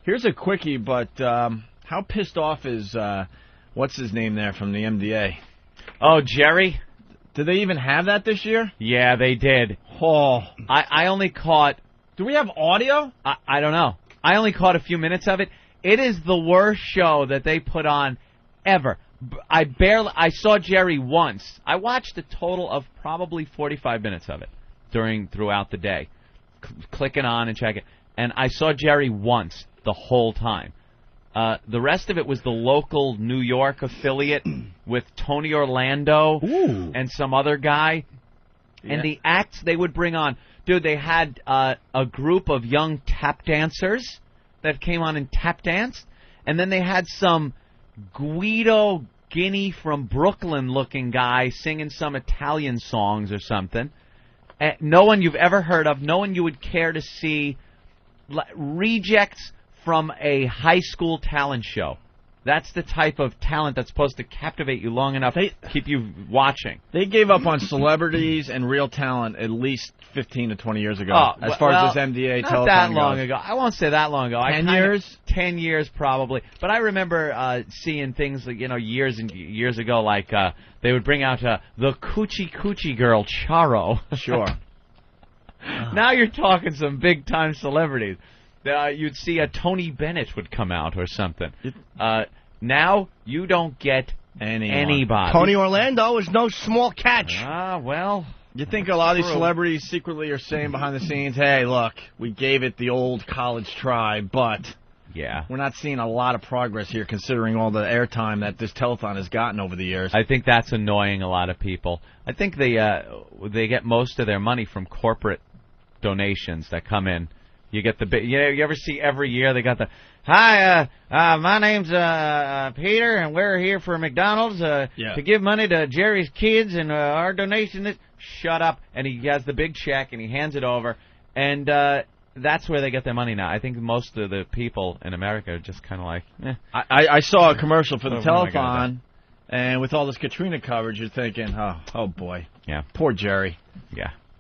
Here's a quickie, but how pissed off is, what's his name there from the MDA? Oh, Jerry? Did they even have that this year? Yeah, they did. Oh. I only caught... Do we have audio? I don't know. I only caught a few minutes of it. It is the worst show that they put on ever. I saw Jerry once. I watched a total of probably 45 minutes of it throughout the day, clicking on and checking. And I saw Jerry once the whole time. The rest of it was the local New York affiliate with Tony Orlando and some other guy. Yeah. And the acts they would bring on, dude, they had a group of young tap dancers that came on and tap danced, and then they had some Guido Guinea from Brooklyn looking guy singing some Italian songs or something. No one you've ever heard of, no one you would care to see. Rejects from a high school talent show. That's the type of talent that's supposed to captivate you long enough to keep you watching. They gave up on celebrities and real talent at least 15 to 20 years ago, as far as this MDA Telethon not that long goes. ago. I won't say that long ago. 10 years? 10 years probably. But I remember seeing things like, years and years ago, like they would bring out the Coochie Coochie girl, Charo. Sure. Now you're talking some big-time celebrities. You'd see a Tony Bennett would come out or something. Now you don't get anybody. Tony Orlando is no small catch. Well... You think a lot of these celebrities secretly are saying behind the scenes, hey, look, we gave it the old college try, but we're not seeing a lot of progress here considering all the airtime that this telethon has gotten over the years. I think that's annoying a lot of people. I think they get most of their money from corporate donations that come in. You get the big. You ever see every year they got the, hi, my name's Peter, and we're here for McDonald's to give money to Jerry's kids, and our donation is. Shut up! And he has the big check, and he hands it over, and that's where they get their money now. I think most of the people in America are just kind of like, eh. I saw a commercial for the telethon, and with all this Katrina coverage, you're thinking, oh boy, poor Jerry,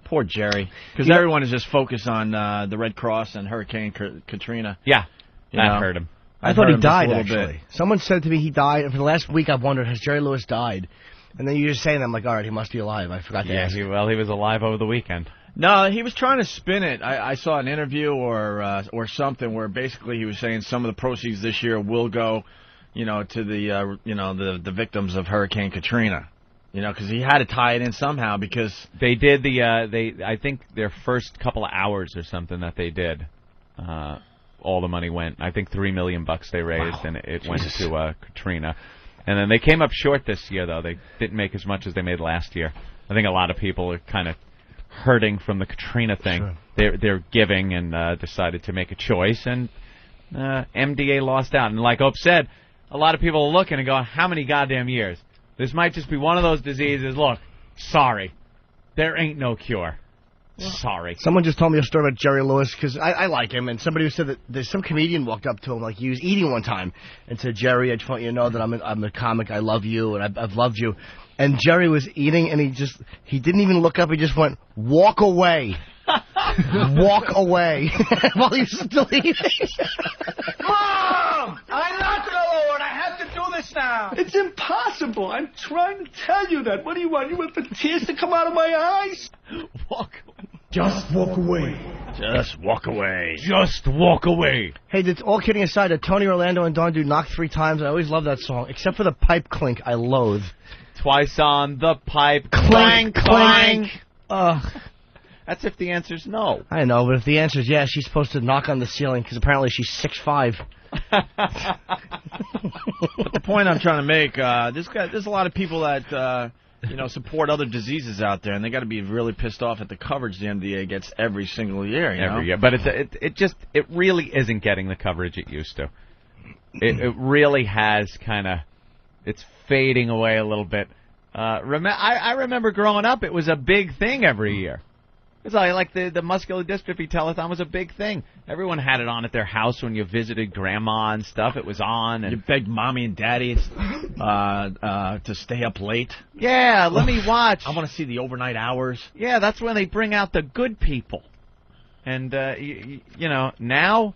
poor Jerry, because everyone is just focused on the Red Cross and Hurricane Katrina. Yeah, that hurt him. I thought he died, actually. Someone said to me he died, and for the last week I've wondered, has Jerry Lewis died? And then you just say, and I'm like, all right, he must be alive. I forgot to ask. He was alive over the weekend. No, he was trying to spin it. I saw an interview or something where basically he was saying some of the proceeds this year will go, to the the victims of Hurricane Katrina. Because he had to tie it in somehow because they did I think their first couple of hours or something that they did. All the money went. I think $3 million they raised, and it went to Katrina. And then they came up short this year, though. They didn't make as much as they made last year. I think a lot of people are kind of hurting from the Katrina thing. Sure. They're giving and decided to make a choice, and MDA lost out. And like Opie said, a lot of people are looking and going, how many goddamn years? This might just be one of those diseases. Look, sorry, there ain't no cure. Sorry. Someone just told me a story about Jerry Lewis, because I like him, and somebody who said that there's some comedian walked up to him, like he was eating one time, and said, Jerry, I just want you to know that I'm a comic, I love you, and I've loved you. And Jerry was eating, and he didn't even look up, he just went, walk away. Walk away. While he was still eating. Mom! I'm not Lord, I have to do this now. It's impossible. I'm trying to tell you that. What do you want? You want the tears to come out of my eyes? Walk away. Just walk away. Just walk away. Just walk away. Hey, all kidding aside, did Tony Orlando and Don do Knock 3 Times? I always love that song, except for the pipe clink I loathe. Twice on the pipe. Clank, clank. That's if the answer's no. I know, but if the answer's yes, she's supposed to knock on the ceiling, because apparently she's 6'5". But the point I'm trying to make, there's a lot of people that support other diseases out there, and they got to be really pissed off at the coverage the MDA gets every single year. Every year, but it really isn't getting the coverage it used to. It really has it's fading away a little bit. I remember growing up, it was a big thing every year. It's like the muscular dystrophy telethon was a big thing. Everyone had it on at their house when you visited grandma and stuff. It was on. And you begged mommy and daddy to stay up late. Yeah, let me watch. I want to see the overnight hours. Yeah, that's when they bring out the good people. And, now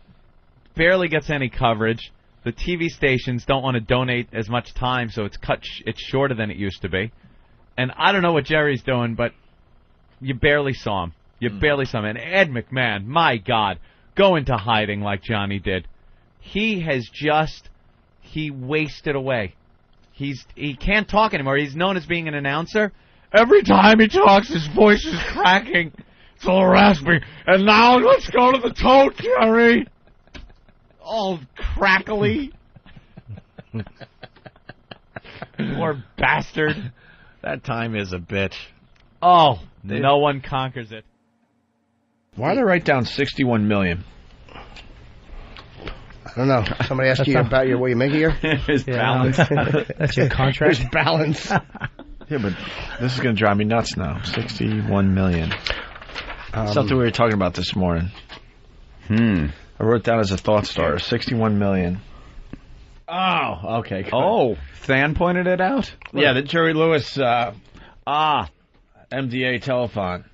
barely gets any coverage. The TV stations don't want to donate as much time, so it's shorter than it used to be. And I don't know what Jerry's doing, but you barely saw him. You barely saw him. And Ed McMahon, my God, go into hiding like Johnny did. He wasted away. He can't talk anymore. He's known as being an announcer. Every time he talks, his voice is cracking. It's all raspy. And now let's go to the tote, Jerry. All crackly. Poor bastard. That time is a bitch. Oh, no one conquers it. Why did they write down 61 million? I don't know. Somebody asked you about what you make here? His balance. That's your contract. There's balance. Yeah, but this is going to drive me nuts now. 61 million. Something we were talking about this morning. I wrote it down as a thought starter. 61 million. Oh, okay. Good. Oh, Than pointed it out? Yeah, the Jerry Lewis MDA telethon.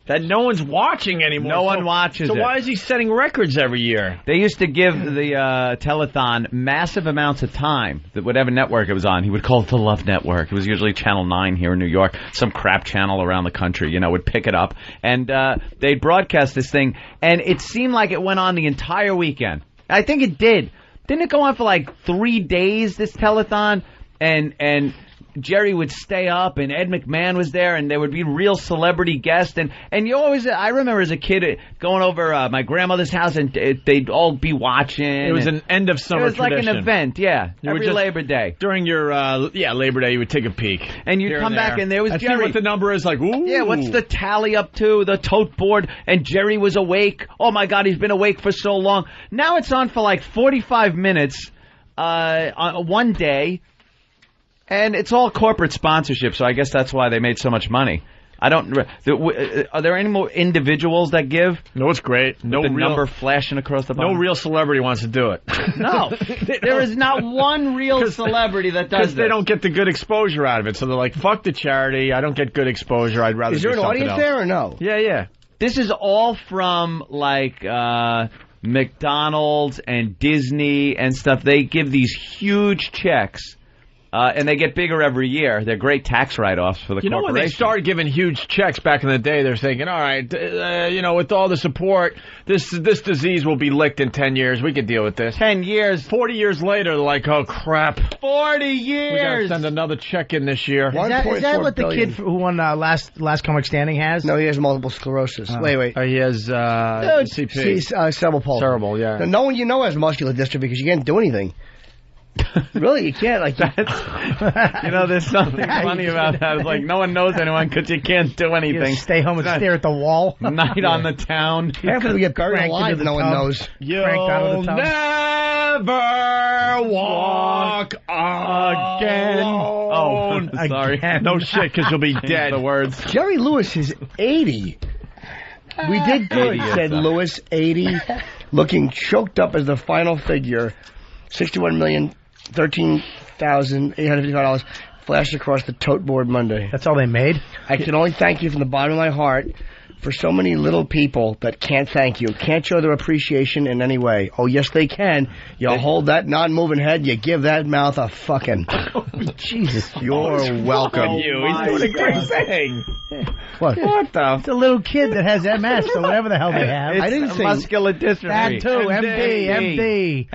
That no one's watching anymore. No one watches so it. So why is he setting records every year? They used to give the telethon massive amounts of time. That whatever network it was on, he would call it the Love Network. It was usually Channel 9 here in New York. Some crap channel around the country, would pick it up. And they'd broadcast this thing, and it seemed like it went on the entire weekend. I think it did. Didn't it go on for like 3 days, this telethon? And Jerry would stay up, and Ed McMahon was there, and there would be real celebrity guests. And you always, I remember as a kid going over my grandmother's house, and they'd all be watching. It was an end of summer tradition. It was like an event, every Labor Day. During your, Labor Day, you would take a peek. And you'd come back, and there was Jerry. See what the number is, like, ooh. Yeah, what's the tally up to? The tote board, and Jerry was awake. Oh, my God, he's been awake for so long. Now it's on for like 45 minutes on one day. And it's all corporate sponsorship, so I guess that's why they made so much money. Are there any more individuals that give? No, it's great. No real number flashing across the bottom. No real celebrity wants to do it. No, there is not one real celebrity that does. Because they don't get the good exposure out of it, so they're like, "Fuck the charity. I don't get good exposure. I'd rather." Is there do an something audience else. there or no? Yeah. This is all from like McDonald's and Disney and stuff. They give these huge checks. And they get bigger every year. They're great tax write-offs for the corporation. When they started giving huge checks back in the day, they're thinking, all right, with all the support, this disease will be licked in 10 years. We can deal with this. 10 years. 40 years later, they're like, oh, crap. 40 years. We got to send another check in this year. Is that what the kid who won Last Comic Standing has? No, he has multiple sclerosis. Wait. He has CP. Cerebral palsy. Cerebral, yeah. No one has muscular dystrophy because you can't do anything. Really, you can't. Like, there's something funny about that. It's like no one knows anyone because you can't do anything. You stay home and stare at the wall. Night on the town. Half of them get buried alive. No one knows. You'll never walk again. Oh, sorry. Again. No shit, because you'll be dead. The words. Jerry Lewis is 80. We did good, said Lewis, 80, looking choked up as the final figure. $61,013,855 flashed across the tote board Monday. That's all they made? I can only thank you from the bottom of my heart for so many little people that can't thank you, can't show their appreciation in any way. Oh, yes, they can. You hold that non-moving head, you give that mouth a fucking... Jesus, you're welcome. He's doing a great thing. What the... It's a little kid that has MS or whatever the hell they have. I didn't say... Muscular dystrophy. That too, MD.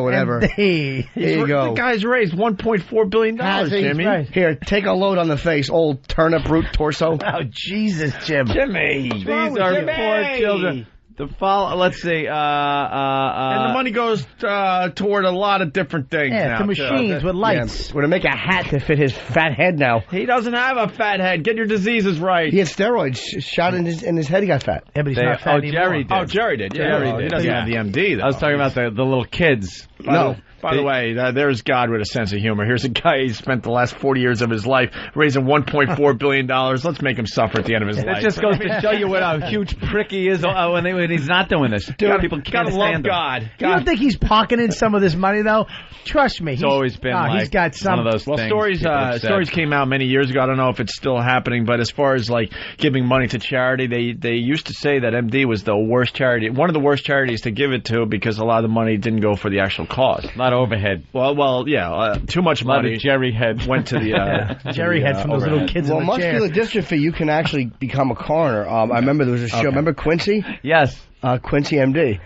Whatever. MD. Here you go. The guy's raised $1.4 billion, Jimmy. Right. Here, take a load on the face, old turnip root torso. Oh, Jesus, Jim. Jimmy. These are poor children. Let's see. And the money goes toward a lot of different things now. To machines with lights. Yeah. We're going to make a hat to fit his fat head now. He doesn't have a fat head. Get your diseases right. He had steroids shot in his head. He got fat. Yeah, but he's not fat anymore. Jerry did. Oh, Jerry did. Yeah, he doesn't have the MD, though. I was talking about the little kids. No. By the way, there's God with a sense of humor. Here's a guy who spent the last 40 years of his life raising $1.4 billion. Let's make him suffer at the end of his life. It just goes to show you what a huge prick he is when he's not doing this. Dude, people can't stand God. You don't think he's pocketing some of this money, though? Trust me. It's always been like he's got some one of those things. Stories came out many years ago. I don't know if it's still happening, but as far as like giving money to charity, they used to say that MD was the worst charity, one of the worst charities to give it to because a lot of the money didn't go for the actual cause. A lot of overhead. Well, yeah, too much money. A lot of Jerry head went to the Jerry head from those little kids in the chair. Muscular dystrophy, you can actually become a coroner. I remember there was a show. Okay. Remember Quincy? Yes. Quincy MD.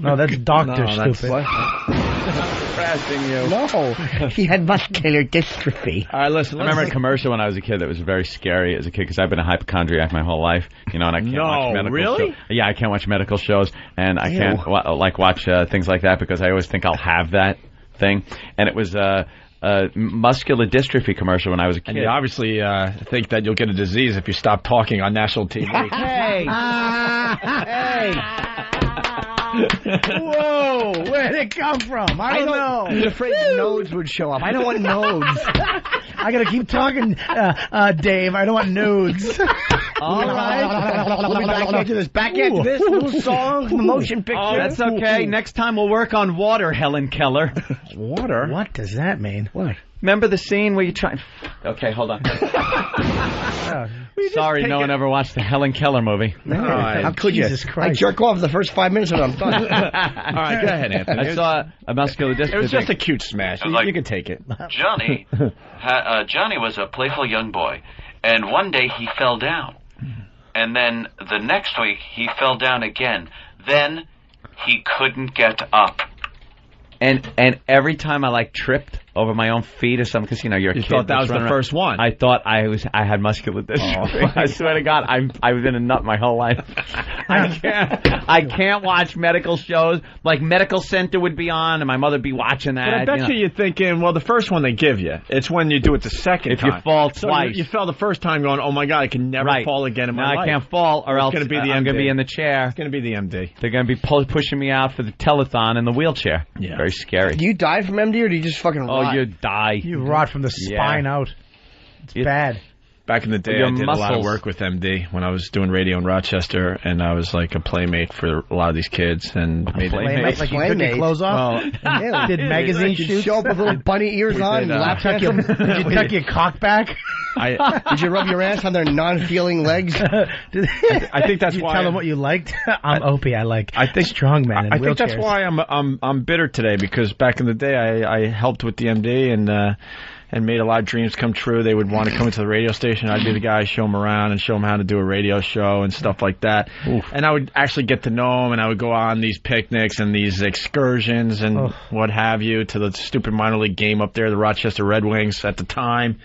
No, that's Doctor Stupid. No, he had muscular dystrophy. All right, listen. I remember a commercial when I was a kid that was very scary as a kid because I've been a hypochondriac my whole life, and I can't watch medical shows. Yeah, I can't watch medical shows, and I can't watch things like that because I always think I'll have that thing. And it was muscular dystrophy commercial when I was a kid. And you obviously think that you'll get a disease if you stop talking on national TV. Hey! Whoa! Where'd it come from? I don't know. I was afraid nodes would show up. I don't want nodes. I gotta keep talking, Dave. I don't want nudes. All right. We'll be back after this. Back after this little song, the motion picture. Oh, that's okay. Next time we'll work on water, Helen Keller. Water? What does that mean? What? Remember the scene where you try... Okay, hold on. Sorry, no one ever watched the Helen Keller movie. How could you? Jesus Christ. I jerk off the first 5 minutes and I'm done. All right, go ahead, Anthony. I saw a muscular dystrophy. It was just a cute smash. You can take it. Johnny was a playful young boy, and one day he fell down. And then the next week he fell down again. Then he couldn't get up. And every time I tripped over my own feet or something, because you're a kid. You thought that was the first one. I thought I had muscular dystrophy. I swear to God, I've been a nut my whole life. I can't watch medical shows like Medical Center would be on, and my mother would be watching that. But I bet you're thinking, well, the first one they give you. It's when you do it the second time. If you fall twice. So you fell the first time going, oh my God, I can never fall again in my life. I can't fall, or else I'm going to be in the chair. It's going to be the MD. They're going to be pushing me out for the telethon in the wheelchair. Yeah. Very scary. Do you die from MD or do you just fucking rot? Oh, you die. You rot from the spine out. It's bad. Back in the day, I did a lot of work with MD when I was doing radio in Rochester, and I was like a playmate for a lot of these kids. And made playmate? Like you took your clothes off? Well, did magazine shoots? Show up with little bunny ears on and laugh at them? Did you tuck your cock back? Did you rub your ass on their non-feeling legs? I think that's why. Tell them what you liked. I'm Opie. I like strong men in I wheelchairs. think that's why I'm bitter today, because back in the day I helped with the MD and made a lot of dreams come true. They would want to come into the radio station. I'd be the guy, show them around and show them how to do a radio show and stuff like that. Oof. And I would actually get to know them, and I would go on these picnics and these excursions and what have you to the stupid minor league game up there, the Rochester Red Wings at the time.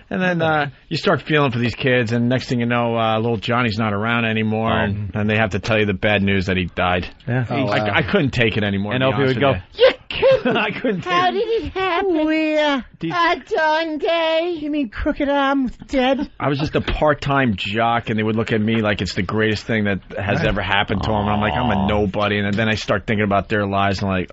And then you start feeling for these kids, and next thing you know, little Johnny's not around anymore, and they have to tell you the bad news that he died. Yeah. I couldn't take it anymore. And Opie would go, I couldn't take it. How did it happen? Where? Dawn Day? You mean Crooked Arm dead? I was just a part-time jock, and they would look at me like it's the greatest thing that has ever happened to them. And I'm like, I'm a nobody. And then I start thinking about their lives, and I'm like,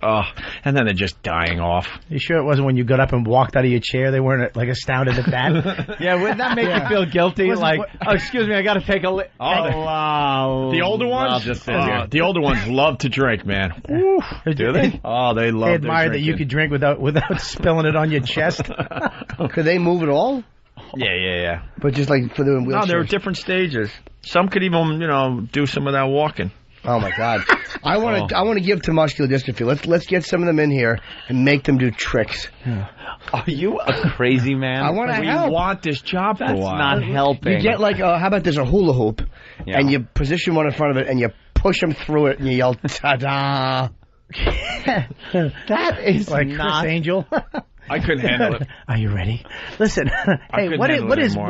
and then they're just dying off. You sure it wasn't when you got up and walked out of your chair? They weren't astounded at that? Yeah, wouldn't that make you feel guilty? Excuse me, I got to take a lick. The older ones? The older ones love to drink, man. Do they? Oh, they love. They admire that you could drink without spilling it on your chest. Could they move at all? Yeah. But just like for the wheelchairs? No, there were different stages. Some could even, do some of that walking. Oh my God! I want to give to muscular dystrophy. Let's get some of them in here and make them do tricks. Are you a crazy man? I want to help. We want this job for a while. That's not helping. You get how about there's a hula hoop, and you position one in front of it, and you push them through it, and you yell "ta-da!" That is like not... Chris Angel. I couldn't handle it. Are you ready? Listen, hey, what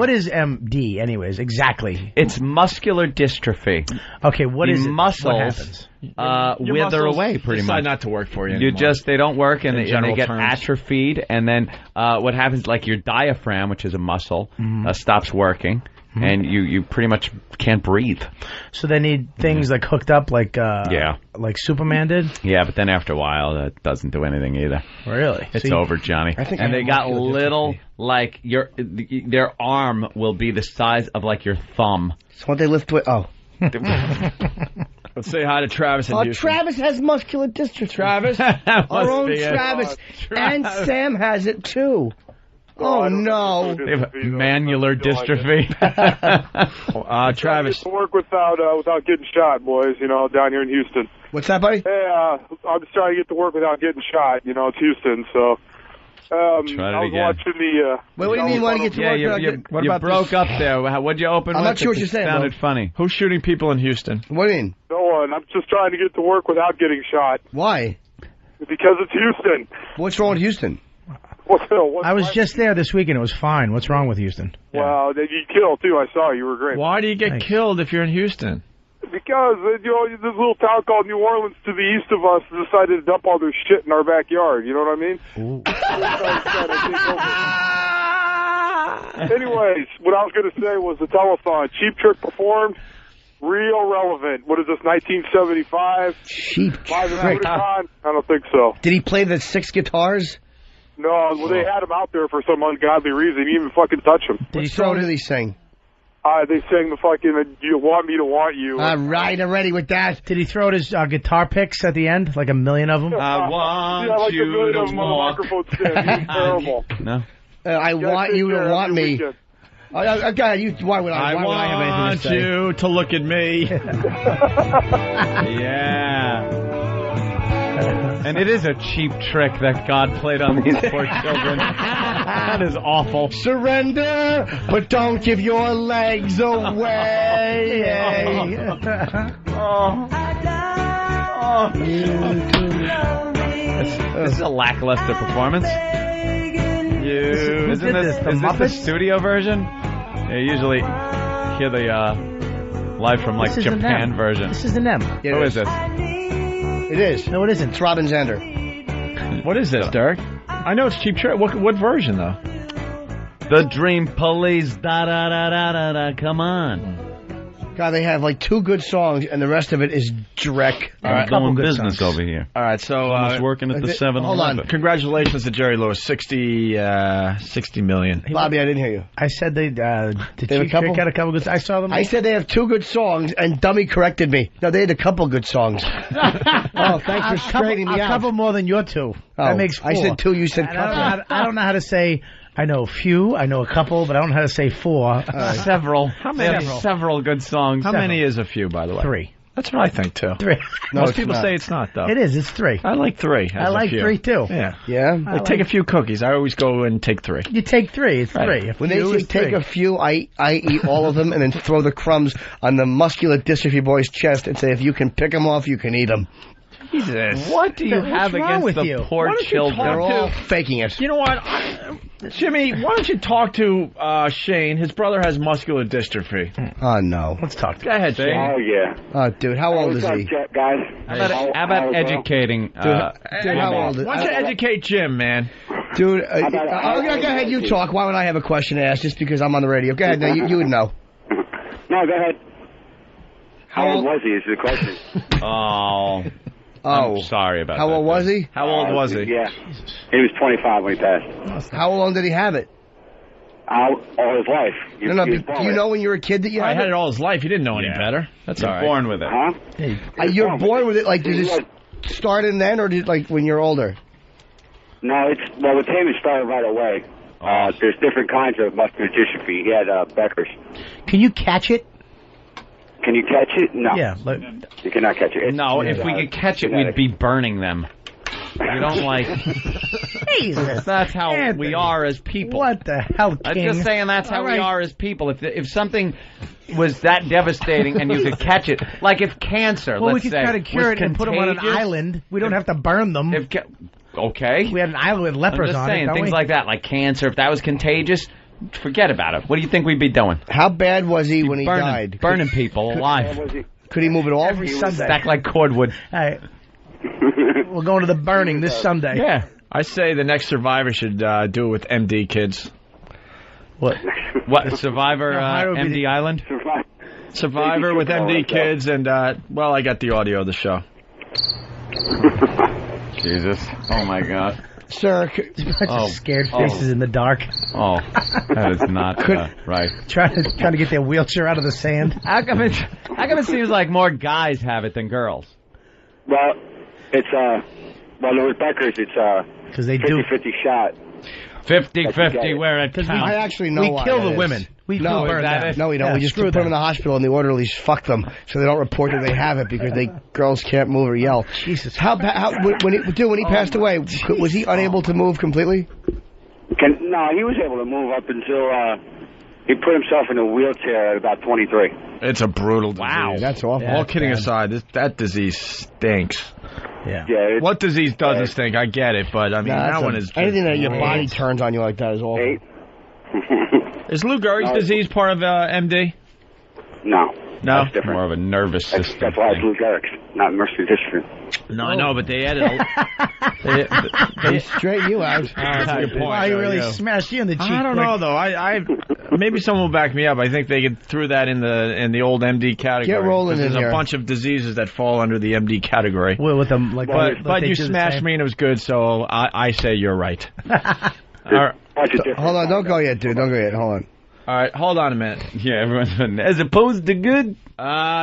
is MD anyways exactly? It's muscular dystrophy. Okay, what is muscles? What happens? Wither away pretty much. Not to work for you anymore. They don't work, and they get terms. atrophied, and then what happens? Like your diaphragm, which is a muscle, stops working. and you pretty much can't breathe. So they need things like hooked up, like like Superman did. Yeah, but then after a while, that doesn't do anything either. Really, it's over, Johnny. And they got little, like their arm will be the size of like your thumb. So what they lift with? Oh. Let's say hi to Travis in Houston. Travis has muscular dystrophy. Travis? Our own Travis. And Sam has it, too. Oh, no. They have manular dystrophy. Travis. To work without getting shot, boys, down here in Houston. What's that, buddy? Hey, I'm just trying to get to work without getting shot. It's Houston, so... I was watching the... Wait, what do you mean want to get to work? You broke up there. What'd you open with? I'm not sure what you're saying. It sounded funny. Who's shooting people in Houston? What do you mean? No one. I'm just trying to get to work without getting shot. Why? Because it's Houston. What's wrong with Houston? I was just there this weekend. It was fine. What's wrong with Houston? Well, you killed, too. I saw you. You were great. Why do you get killed if you're in Houston? Because, this little town called New Orleans to the east of us decided to dump all their shit in our backyard. You know what I mean? Anyways, what I was going to say was the telethon. Cheap Trick performed. Real relevant. What is this, 1975? Cheap Trick. I don't think so. Did he play the 6 guitars? No, well, they had him out there for some ungodly reason. He didn't even fucking touch him. Did he throw it? Did he sing? They sang the fucking "You Want Me to Want You." All right, I'm ready with that. Did he throw out his guitar picks at the end, like a million of them? I want you to walk. Terrible. No. I want you to want me. God, why would I have anything to say? I want you to look at me. Yeah. And it is a cheap trick that God played on these poor children. That is awful. Surrender, but don't give your legs away. This is a lackluster performance. Isn't this the studio version? You usually hear the live from like Japan version. This is the NEM. Who is this? It is. No, it isn't. It's Robin Zander. What is this, Derek? I know it's Cheap Trick. What version, though? The Dream Police. Da da da da da da. Come on. God, they have like 2 good songs, and the rest of it is dreck. I'm going business over here. All right, so I was working at the 7-Eleven. Hold on. Congratulations to Jerry Lewis, 60 million. Bobby, I didn't hear you. I said they have a couple? had a couple good. I saw them. I said they have 2 good songs, and Dummy corrected me. No, they had a couple good songs. Oh, thanks for straightening me out. A couple more than your 2. That makes 4. I said 2. You said couple. I don't know how to say. I know a few, I know a couple, but I don't know how to say 4. Several. How many? Several good songs. How many is a few, by the way? 3. That's what I think, too. 3. Most people say it's not, though. It is. It's 3. I like 3. I like 3, too. Yeah. Yeah? I take a few cookies. I always go and take 3. You take 3. It's 3. When they say take a few, I eat all of them and then throw the crumbs on the muscular dystrophy boy's chest and say, if you can pick them off, you can eat them. Jesus. What do you have against the poor children? They're all faking it. You know what? Jimmy, why don't you talk to Shane? His brother has muscular dystrophy. Oh, no. Let's talk to him. Go ahead, Shane. Oh, yeah. Oh, dude, how old is he? Guys? How about educating? Dude, how old is he? Why don't you educate Jim, man? Dude, go ahead, you talk. Why would I have a question to ask just because I'm on the radio? Go ahead, now, you would know. No, go ahead. How old was he is the question. Oh. I'm sorry about that. How old was he? How old was he? Yeah. He was 25 when he passed. How long did he have it? All his life. Do you know when you were a kid that you had it? I had it all his life. He didn't know any better. That's all right. Born with it. Huh? You're born with it? Like, did it start in then or did like when you're older? No, with him it started right away. There's different kinds of muscular dystrophy. He had Becker's. Can you catch it? Can you catch it? No. Yeah. You cannot catch it. No, if we could catch it, we'd be burning them. We don't like... Jesus. That's how we are as people. What the hell, King? I'm just saying that's how we are as people. If something was that devastating and you could catch it, like if cancer, well, let's say, we could try to cure it and put them on an island. We don't have to burn them. Okay. We had an island with lepers on it. I'm just saying, things like that, like cancer, if that was contagious... Forget about it. What do you think we'd be doing? How bad was he when he died? Burning people alive. Could he move at all? Every Sunday. Stacked like cordwood. Hey, we're going to the burning this Sunday. Yeah. I say the next Survivor should do it with MD kids. What? Survivor MD Island? Survivor with MD kids, and, well, I got the audio of the show. Jesus. Oh, my God. Sir, scared faces in the dark. Oh, that is not right. Trying to get their wheelchair out of the sand. How come it seems like more guys have it than girls? Well, it's the Woodpeckers, it's 50-50 shot. 50-50, where it counts. I actually know why. We kill the women. We do. No, we don't. We just put them in the hospital, and the orderlies fuck them, so they don't report that they have it because girls can't move or yell. Jesus. When he passed away, was he unable to move completely? No, he was able to move up until he put himself in a wheelchair at about 23. It's a brutal disease. Wow, that's awful. All kidding aside, that disease stinks. Yeah. What disease doesn't stink? I get it, but I mean that one is anything that your body turns on you like that is awful. Is Lou Gehrig's disease part of MD? No. That's different. More of a nervous system. That's why it's Lou Gehrig's, not Mercy Dystrophy. No, I know, but they added. They straighten you out. That's a good point. Why he really smashed you in the cheek? I don't know though. I maybe someone will back me up. I think they threw that in the old MD category. Get rolling in There's here. a bunch of diseoses that fall under the MD category. Well, with them, but you smashed me and it was good, so I say you're right. All right. Hold on, don't go yet, dude. Don't go yet. Hold on. All right, hold on a minute. Yeah, everyone's as opposed to good.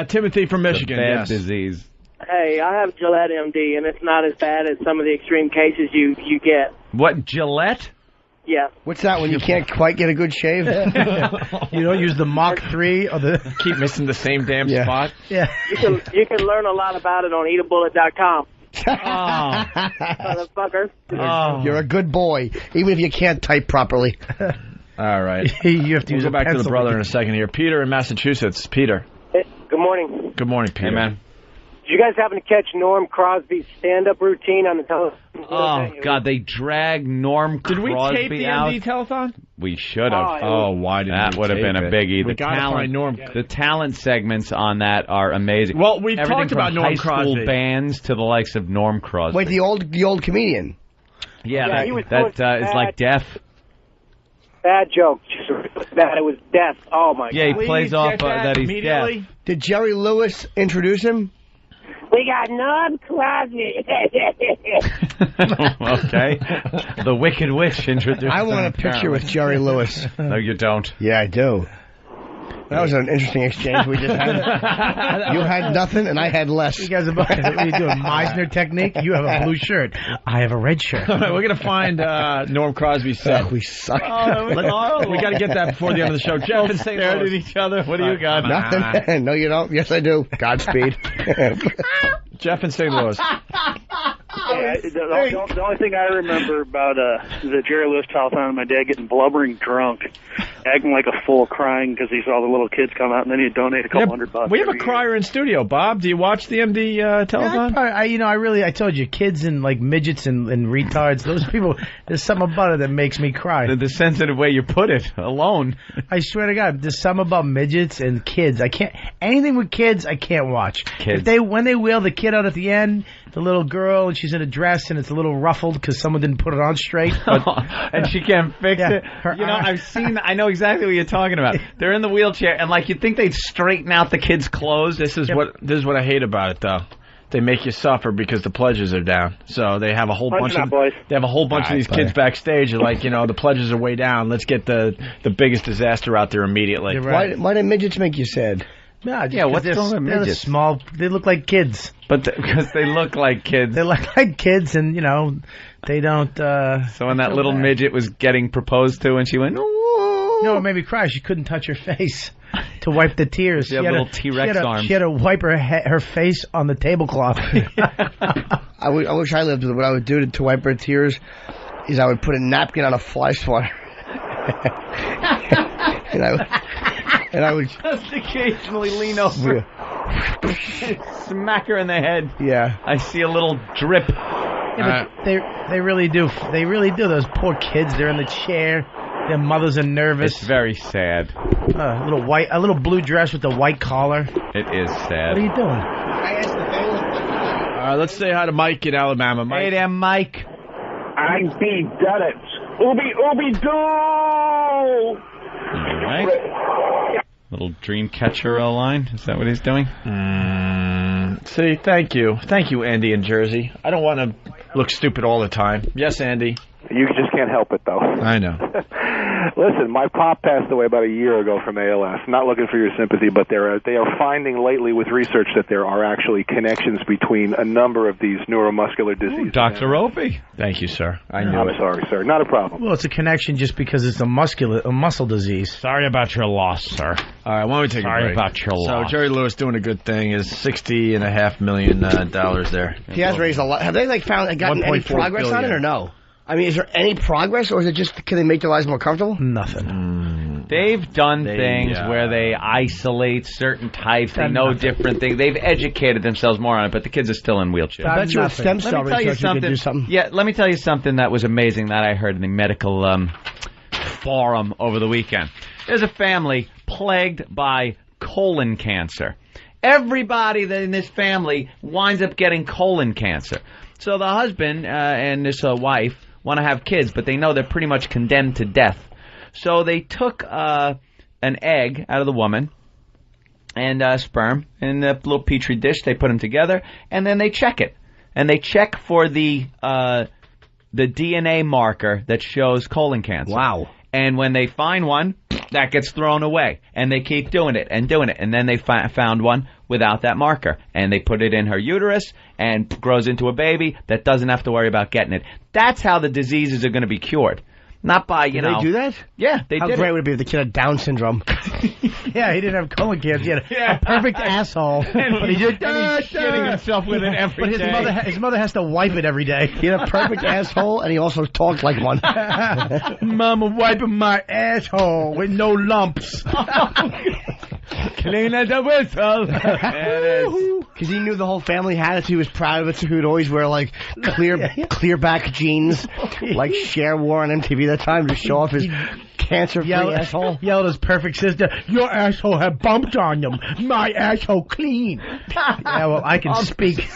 Timothy from Michigan. Bad disease. Hey, I have Gillette MD, and it's not as bad as some of the extreme cases you get. What, Gillette? Yeah. What's that when you can't quite get a good shave? You don't use the Mach 3 or the... Keep missing the same damn spot? Yeah. You can learn a lot about it on eatabullet.com. Motherfucker. You're a good boy, even if you can't type properly. All right. You have to we'll go back to the brother in a second here. Peter in Massachusetts. Peter. Hey, good morning. Good morning, Peter. Hey, man. Did you guys happen to catch Norm Crosby's stand-up routine on the television? Oh, God, they drag Norm Did we Crosby tape the out. MD telethon? We should have. Oh, why didn't that would have been a biggie. We got to find Norm. The talent segments on that are amazing. Well, we've Everything talked about from Norm high school Crosby. bands to the likes of Norm Crosby. Wait, the old comedian. Yeah, he that is like deaf. Bad joke. That it was death. Oh, my God. Yeah, he plays off that he's deaf. Did Jerry Lewis introduce him? We got Norm Crosby. Okay. The Wicked Witch introduced I want a him, picture apparently. with Jerry Lewis. No, you don't. Yeah, I do. That was an interesting exchange we just had. You had nothing, and I had less. You guys are what are you doing, Meisner technique? You have a blue shirt. I have a red shirt. All right, we're going to find Norm Crosby's set. We suck. We got to get that before the end of the show. Jeff and St. Stared Louis. at each other. What do you got? Nothing. No, you don't. Yes, I do. Godspeed. Jeff in St. Louis. The only thing I remember about the Jerry Lewis telethon, my dad getting blubbering drunk, acting like a fool, crying because he saw the little kids come out, and then he'd donate a couple $100. We have a crier in studio. Bob, do you watch the MD telethon? I told you, kids and like midgets and retards, those people, there's something about it that makes me cry. The sensitive way you put it alone. I swear to God, there's something about midgets and kids. I can't, anything with kids, I can't watch. Kids. When they wheel the kid out at the end, the little girl, and she's in a dress and it's a little ruffled because someone didn't put it on straight. And she can't fix it. I know exactly what you're talking about. They're in the wheelchair, and like you'd think they'd straighten out the kid's clothes. This is what I hate about it, though. They make you suffer because the pledges are down. So they have a whole bunch of these kids backstage. They're like, the pledges are way down. Let's get the biggest disaster out there immediately. Right. Why did midgets make you sad? No, what's wrong with midgets? They're small. They look like kids. But because they look like kids. They look like kids, and they don't. So when that little midget was getting proposed to, and she went, "Ooh," it made me cry. She couldn't touch her face to wipe the tears. She had little T-Rex arms. She had to wipe her face on the tablecloth. I wish I lived with her. What I would do to wipe her tears is I would put a napkin on a fly swatter. and I would just occasionally lean over, smack her in the head. Yeah, I see a little drip. Yeah, but they really do. They really do. Those poor kids. They're in the chair. Their mothers are nervous. It's very sad. A little blue dress with the white collar. It is sad. What are you doing? Let's say hi to Mike in Alabama. Mike. Hey there, Mike. I see done it. Ooby doo! right? Little dream catcher line. Is that what he's doing? See, thank you. Thank you, Andy in Jersey. I don't want to look stupid all the time. Yes, Andy. You just can't help it, though. I know. Listen, my pop passed away about a year ago from ALS. Not looking for your sympathy, but they are finding lately with research that there are actually connections between a number of these neuromuscular diseases. Dr. Opie. Thank you, sir. I'm sorry, sir. Not a problem. Well, it's a connection just because it's a muscle disease. Sorry about your loss, sir. All right, why don't we take a break? Sorry about your So loss. Jerry Lewis doing a good thing is $60.5 million there. He has raised a lot. Have they gotten any progress on it or no? I mean, is there any progress, or is it just can they make their lives more comfortable? Nothing. They've done things where they isolate certain types. They know different things. They've educated themselves more on it, but the kids are still in wheelchairs. I bet you with stem cell research you could do something. Yeah, let me tell you something that was amazing that I heard in the medical forum over the weekend. There's a family plagued by colon cancer. Everybody in this family winds up getting colon cancer. So the husband and this wife want to have kids, but they know they're pretty much condemned to death. So they took an egg out of the woman and sperm in a little petri dish. They put them together, and then they check it. And they check for the DNA marker that shows colon cancer. Wow. And when they find one, that gets thrown away. And they keep doing it. And then they found one without that marker. And they put it in her uterus and grows into a baby that doesn't have to worry about getting it. That's how the diseases are going to be cured. Not by, you know. They do that? Yeah, they How did great it. would it be if the kid had Down syndrome? Yeah, he didn't have colon cancer. He had a perfect asshole. But he's shitting himself with it every But day. his mother has to wipe it every day. He had a perfect asshole, and he also talked like one. Mama wiping my asshole with no lumps. Clean as a whistle. Because he knew the whole family had it, so he was proud of it, so he would always wear, like, clear back jeans, like Cher wore on MTV that time to show off his cancer-free asshole. Yelled at his perfect sister, your asshole had bumps on them. My asshole clean. Yeah, well, I can speak.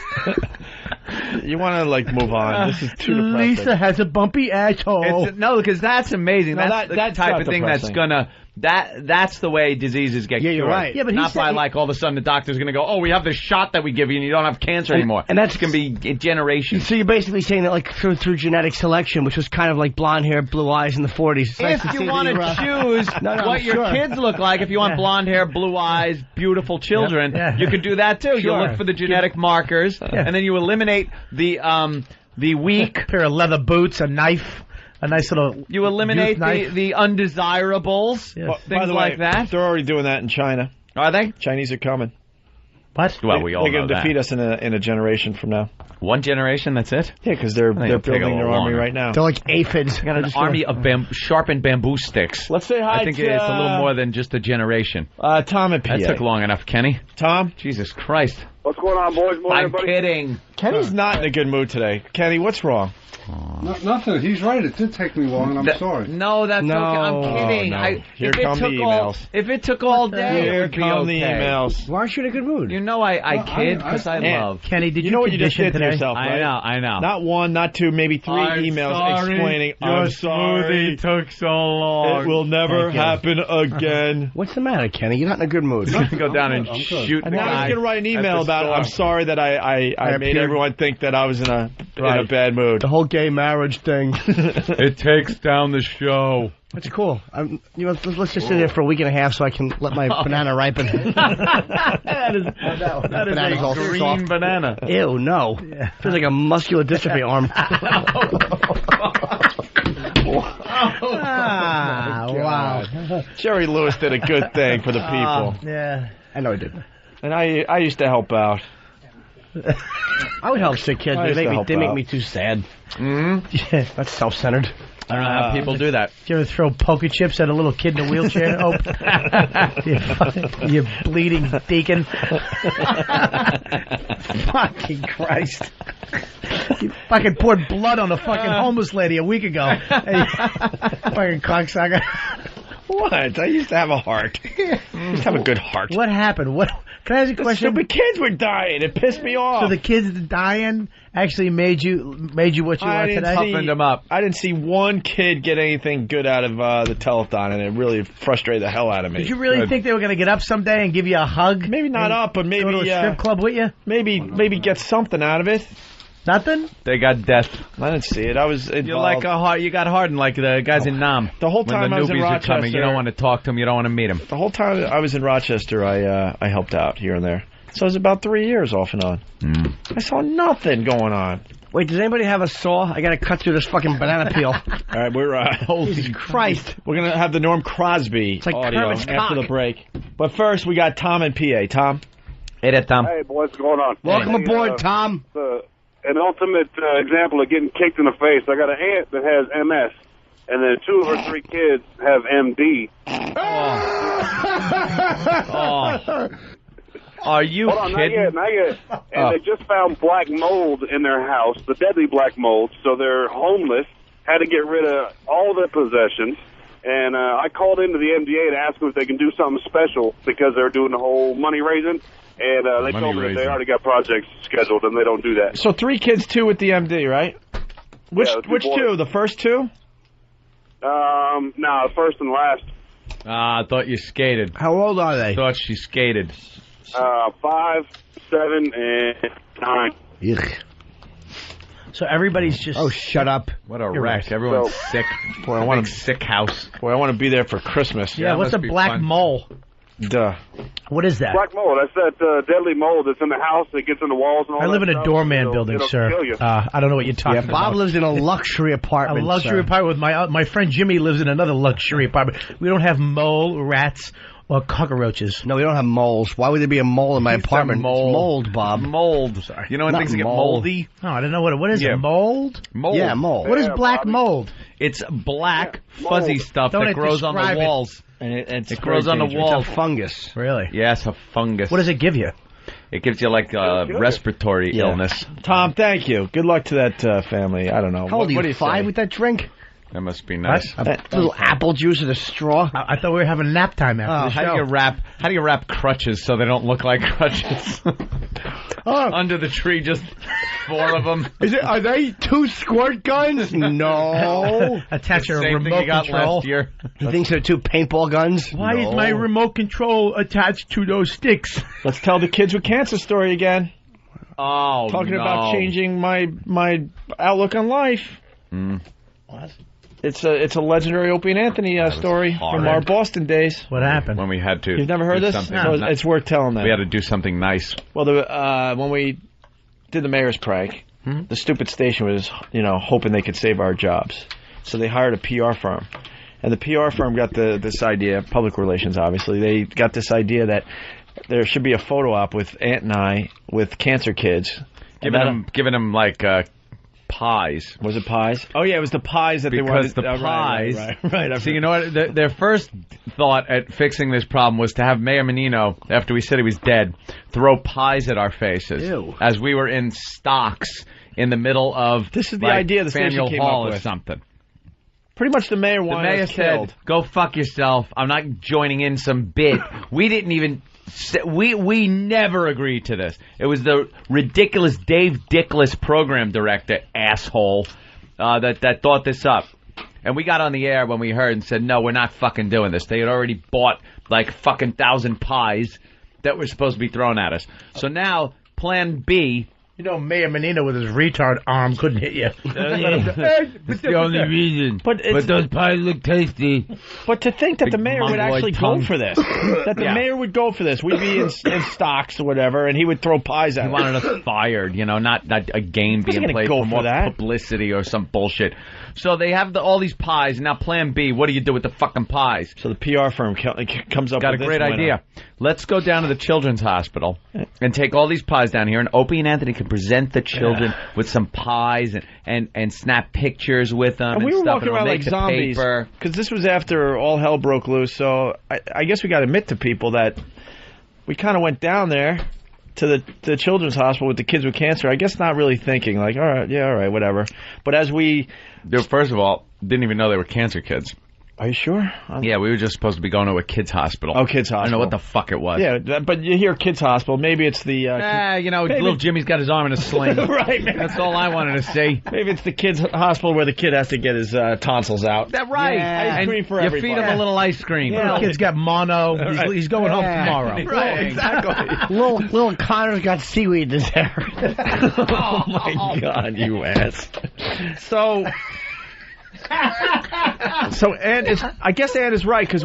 You want to, like, move on. This is too depressing. Lisa has a bumpy asshole. No, because that's amazing. No, that's the that's type not of thing depressing. that's gonna. That's the way diseases get cured. you're right. Yeah, but not by like all of a sudden the doctor's going to go, oh, we have this shot that we give you and you don't have cancer anymore. And that's going to be generations. So you're basically saying that, like, through genetic selection, which was kind of like blonde hair, blue eyes in the 40s. It's nice If to see you want that to you're, choose what your sure. kids look like, if you want blonde hair, blue eyes, beautiful children, you could do that too. You Sure. look for the genetic markers, and then you eliminate the weak. A pair of leather boots, a knife. A nice little. You eliminate the undesirables, Yes. things By the like way, that. They're already doing that in China. Are they? Chinese are coming. What? Well, we all They're know going to that. defeat us in a generation from now. One generation, that's it? Yeah, because they're it'll take a building their little army longer. right now. They're like aphids. Got an army of sharpened bamboo sticks. Let's say hi I think to it's a little more than just a generation. Tom and PA. That took long enough, Kenny. Tom? Jesus Christ. What's going on, boys? Morning, I'm everybody. kidding. Kenny's not in a good mood today. Kenny, what's wrong? Nothing. He's right. It did take me long, and I'm sorry. No, that's okay. I'm kidding. no. If it took all day, it Here would be come okay. the emails. Why aren't you in a good mood? You know I kid because I love. Kenny, did You know what you just condition did to today? yourself, right? I know. Not one, not two, maybe three emails explaining, I'm sorry, took so long. it will never happen again. What's the matter, Kenny? You're not in a good mood. Go down and I'm good. shoot the And now guy. he's going to write an at email the about, store. I'm sorry that I made appeared- everyone think that I was in a bad mood. The whole gay marriage thing. It takes down the show. That's cool. Let's just sit here for a week and a half so I can let my banana ripen. That is Banana's all a green soft. banana. Ew, no. Feels like a muscular dystrophy arm. Wow. Jerry Lewis did a good thing for the people. Yeah. I know I did. And I used to help out. I would help sick kids, I but used to help they make out. me too sad. Mm-hmm. Yeah, that's self-centered. I don't know how people do that. Did you ever throw poker chips at a little kid in a wheelchair? Oh, you bleeding deacon. Fucking Christ. You fucking poured blood on a fucking homeless lady a week ago. Hey, fucking cocksucker. What? I used to have a heart. I used to have a good heart. What happened? What? Can I ask you a The question? stupid kids were dying. It pissed me off. So the kids dying actually made you what you are today? Toughened them up. I didn't see one kid get anything good out of the telethon, and it really frustrated the hell out of me. Did you really think they were going to get up someday and give you a hug? Maybe not up, but maybe go to a strip club with you. Maybe get something out of it. Nothing. They got death. I didn't see it. I was involved. You're like you got hardened like the guys in Nam. The whole time when the I was in newbies Rochester, are coming, you don't want to talk to them. You don't want to meet them. The whole time I was in Rochester, I helped out here and there. So it was about 3 years off and on. I saw nothing going on. Wait, does anybody have a saw? I got to cut through this fucking banana peel. All right, we're Jesus Christ. We're gonna have the Norm Crosby like audio Kermit's after cock. the break. But first, we got Tom and PA. Tom. Hey there, Tom. Hey, boys, what's going on? Welcome aboard, Tom. An ultimate example of getting kicked in the face. I got an aunt that has MS, and then 2 of her 3 kids have MD. Are you Hold on, kidding? not yet. And they just found black mold in their house, the deadly black mold, so they're homeless, had to get rid of all their possessions. And I called into the MDA to ask them if they can do something special because they're doing the whole money raising. And they told me that they already got projects scheduled and they don't do that. So 3 kids, 2 with the MD, right? Which Yeah, which boys. 2? The first 2? No, first and last. I thought you skated. How old are they? Thought she skated. 5, 7, and 9. Yuck. So everybody's just. Oh, shut up. What a You're wreck. right. Everyone's sick. Boy, I want a sick house. Boy, I want to be there for Christmas. Yeah, what's a must be black fun. mole? Duh. What is that? Black mold. That's that deadly mold that's in the house that gets in the walls and all I live that in a stuff. doorman building, it'll sir. kill you. I don't know what you're talking Yeah, Bob about. lives in a luxury A apartment. luxury sir. apartment with my friend Jimmy lives in another luxury apartment. We don't have mole, rats, or cockroaches. No, we don't have moles. Why would there be a mole in my apartment? It's mold, Bob. Mold. Sorry. You know when Not things get mold. moldy? No, I don't know what is Yeah. it. Mold? Mold. Yeah, mold. What is Yeah, black Bobby. mold? It's black, Yeah, fuzzy mold. stuff Don't that it grows on the describe it? walls. And it's It grows on the dangerous. walls. It's a fungus. Really? Yes, a fungus. What does it give you? It gives you like respiratory illness. Tom, thank you. Good luck to that family. I don't know. How old what are do you, you 5 say? with that drink? That must be nice. What? A little apple juice with a straw? I thought we were having nap time after the How show. do you wrap crutches so they don't look like crutches? Under the tree, just 4 of them. Are they 2 squirt guns? No. Attach a Same thing remote you got control. last year. He thinks they're 2 paintball guns? Why is my remote control attached to those sticks? Let's tell the kids with cancer story again. Oh, Talking no. about changing my outlook on life. What? It's a legendary Opie and Anthony story from our Boston days. What happened? When we had to. You've never heard do this? something No, nice. it's worth telling that. We had to do something nice. Well, when we did the mayor's prank, the stupid station was, hoping they could save our jobs. So they hired a PR firm. And the PR firm got this idea, public relations obviously, they got this idea that there should be a photo op with Aunt and I with cancer kids. Giving them like pies. Was it pies? Oh, yeah, it was the pies that they wanted. Because the pies. Right. So you know what? Their first thought at fixing this problem was to have Mayor Menino, after we said he was dead, throw pies at our faces. Ew. As we were in stocks in the middle of This is the idea the station Faneuil came Hall up or with. something. Pretty much the mayor The wanted mayor us killed. said, "Go fuck yourself. I'm not joining in some bit." We didn't even. We never agreed to this. It was the ridiculous Dave Dickless program director asshole that thought this up. And we got on the air when we heard and said, "No, we're not fucking doing this." They had already bought like fucking 1,000 pies that were supposed to be thrown at us. So now, Plan B. You know, Mayor Menino with his retard arm couldn't hit you. It's the only reason. But those pies look tasty. But to think that Big the mayor would mongoloid actually tongue. go for this. That the Yeah. mayor would go for this. We'd be in stocks or whatever, and he would throw pies at He us. wanted us fired, not a game Wasn't being gonna played go for for more that. publicity or some bullshit. So they have all these pies. Now Plan B, what do you do with the fucking pies? So the PR firm comes up Got a with this great winner. idea. Let's go down to the children's hospital and take all these pies down here, and Opie and Anthony can present the children with some pies and snap pictures with them. And we were stuff, walking and we'll around like make the zombies paper. because this was after all hell broke loose. So I guess we got to admit to people that we kind of went down there to the children's hospital with the kids with cancer. I guess not really thinking all right, whatever. But as we First of all, didn't even know they were cancer kids. Are you sure? Yeah, we were just supposed to be going to a kids' hospital. Oh, kids' I don't hospital. know what the fuck it was. Yeah, but you hear kids' hospital. Maybe it's the... little Jimmy's got his arm in a sling. Right, man. That's all I wanted to see. Maybe it's the kids' hospital where the kid has to get his tonsils out. That right. Yeah. Ice cream for you everybody. feed him a little ice cream. Yeah, the kid's got mono. He's going home tomorrow. Right, exactly. Little Connor's got seaweed in his hair. Oh, my God, you ass. So I guess Ann is right because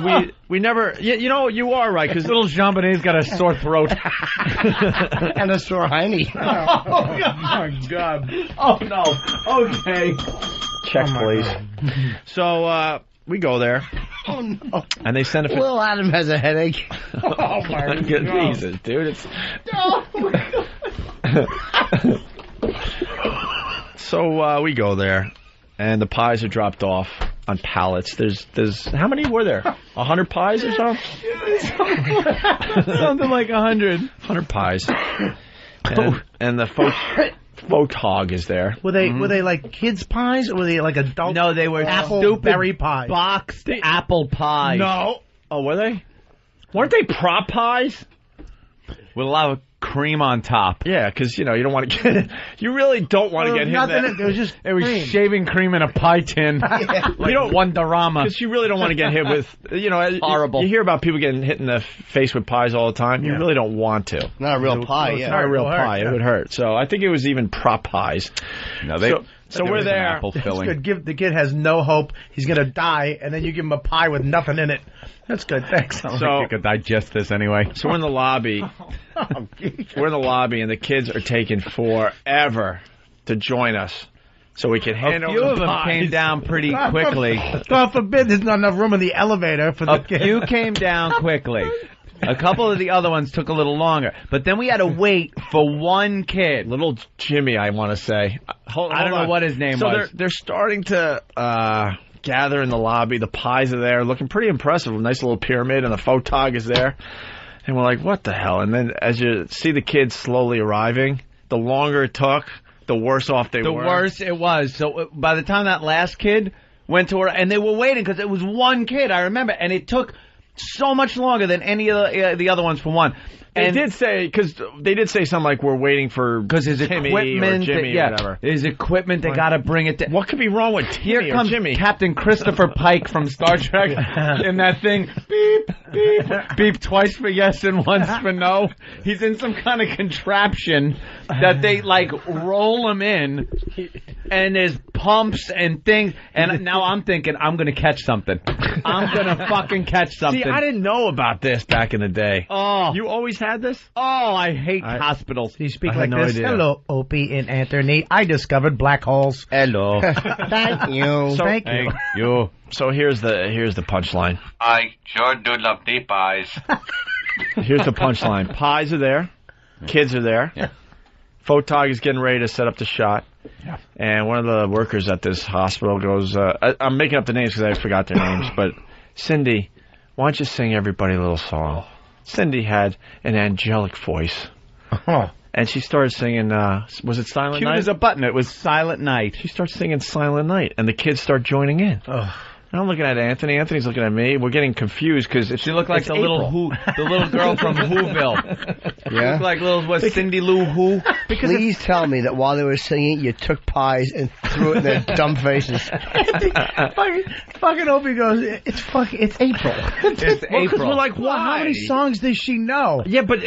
we never. You know, you are right because little Jean-Benet's got a sore throat and a sore hiney. Oh my God! Oh no! Okay. Check, please. So we go there. Oh no! And they send a. Little Adam has a headache. Oh my God! Jesus, dude! It's. So we go there. And the pies are dropped off on pallets. There's how many were there? 100 pies or something? Something like 100. 100 pies. And the folk hog is there. Were they like kids' pies or were they like adult? No, they were apple stupid berry pies. Boxed apple pies. No. Oh, were they? Weren't they prop pies? With a lot of cream on top. Yeah, because, you don't want to get... You really don't want to get hit. It was just It was shaving cream in a pie tin. You don't one Dorama. Because you really don't want to get hit with... Horrible. You hear about people getting hit in the face with pies all the time. You really don't want to. Not a real pie, It's not a real pie. It would hurt. So I think it was even prop pies. No, So we're there. Apple That's filling. good. The kid has no hope. He's going to die, and then you give him a pie with nothing in it. That's good. Thanks. I don't think you could digest this anyway. So we're in the lobby. We're in the lobby, and the kids are taking forever to join us. So we can hand A over few the of them pies. came down pretty quickly. God forbid there's not enough room in the elevator for the A kid. few came down quickly. A couple of the other ones took a little longer. But then we had to wait for one kid. Little Jimmy, I want to say. I don't know what his name was. So they're starting to gather in the lobby. The pies are there, looking pretty impressive. A nice little pyramid, and the photog is there. And we're like, what the hell? And then as you see the kids slowly arriving, the longer it took, the worse off they were. The worse it was. So by the time that last kid went to her, and they were waiting because it was one kid, I remember, and it took so much longer than any of the other ones for one. And they did say something like we're waiting for his Timmy equipment, or Jimmy or whatever. His equipment, they got to bring it. What could be wrong with Timmy Here comes or Jimmy? Captain Christopher Pike from Star Trek in that thing. Beep, beep, beep twice for yes and once for no. He's in some kind of contraption that they like roll him in, and there's pumps and things. And now I'm thinking I'm gonna catch something. I'm gonna fucking catch something. See, I didn't know about this back in the day. Oh, you always had this? Oh, I hate hospitals. You speak I like had no this. idea. Hello, Opie and Anthony. I discovered black holes. Hello. Thank you. Thank you. You. So here's the punchline. I sure do love deep pies. Here's the punchline. Pies are there. Kids are there. Yeah. Photog is getting ready to set up the shot. Yeah. And one of the workers at this hospital goes, I'm making up the names because I forgot their names, but Cindy, why don't you sing everybody a little song? Cindy had an angelic voice. Oh. And she started singing, was it Silent Cute Night? as a button. It was Silent Night. She starts singing Silent Night, and the kids start joining in. And I'm looking at Anthony. Anthony's looking at me. We're getting confused because She looked like the little girl from Whoville. Yeah? Looked like Cindy Lou Who? Please tell me that while they were singing, you took pies and threw it in their dumb faces. Fucking Opie goes, it's April. It's April. we're like, Well, how many songs does she know? Yeah, but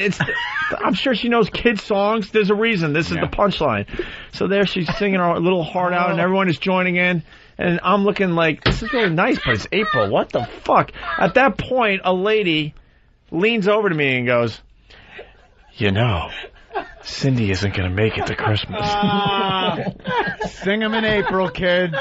I'm sure she knows kids' songs. There's a reason. This is the punchline. So there she's singing her little heart out, and everyone is joining in. And I'm looking like, this is really nice, but it's April. What the fuck? At that point, a lady leans over to me and goes, Cindy isn't going to make it to Christmas. Sing them in April, kids.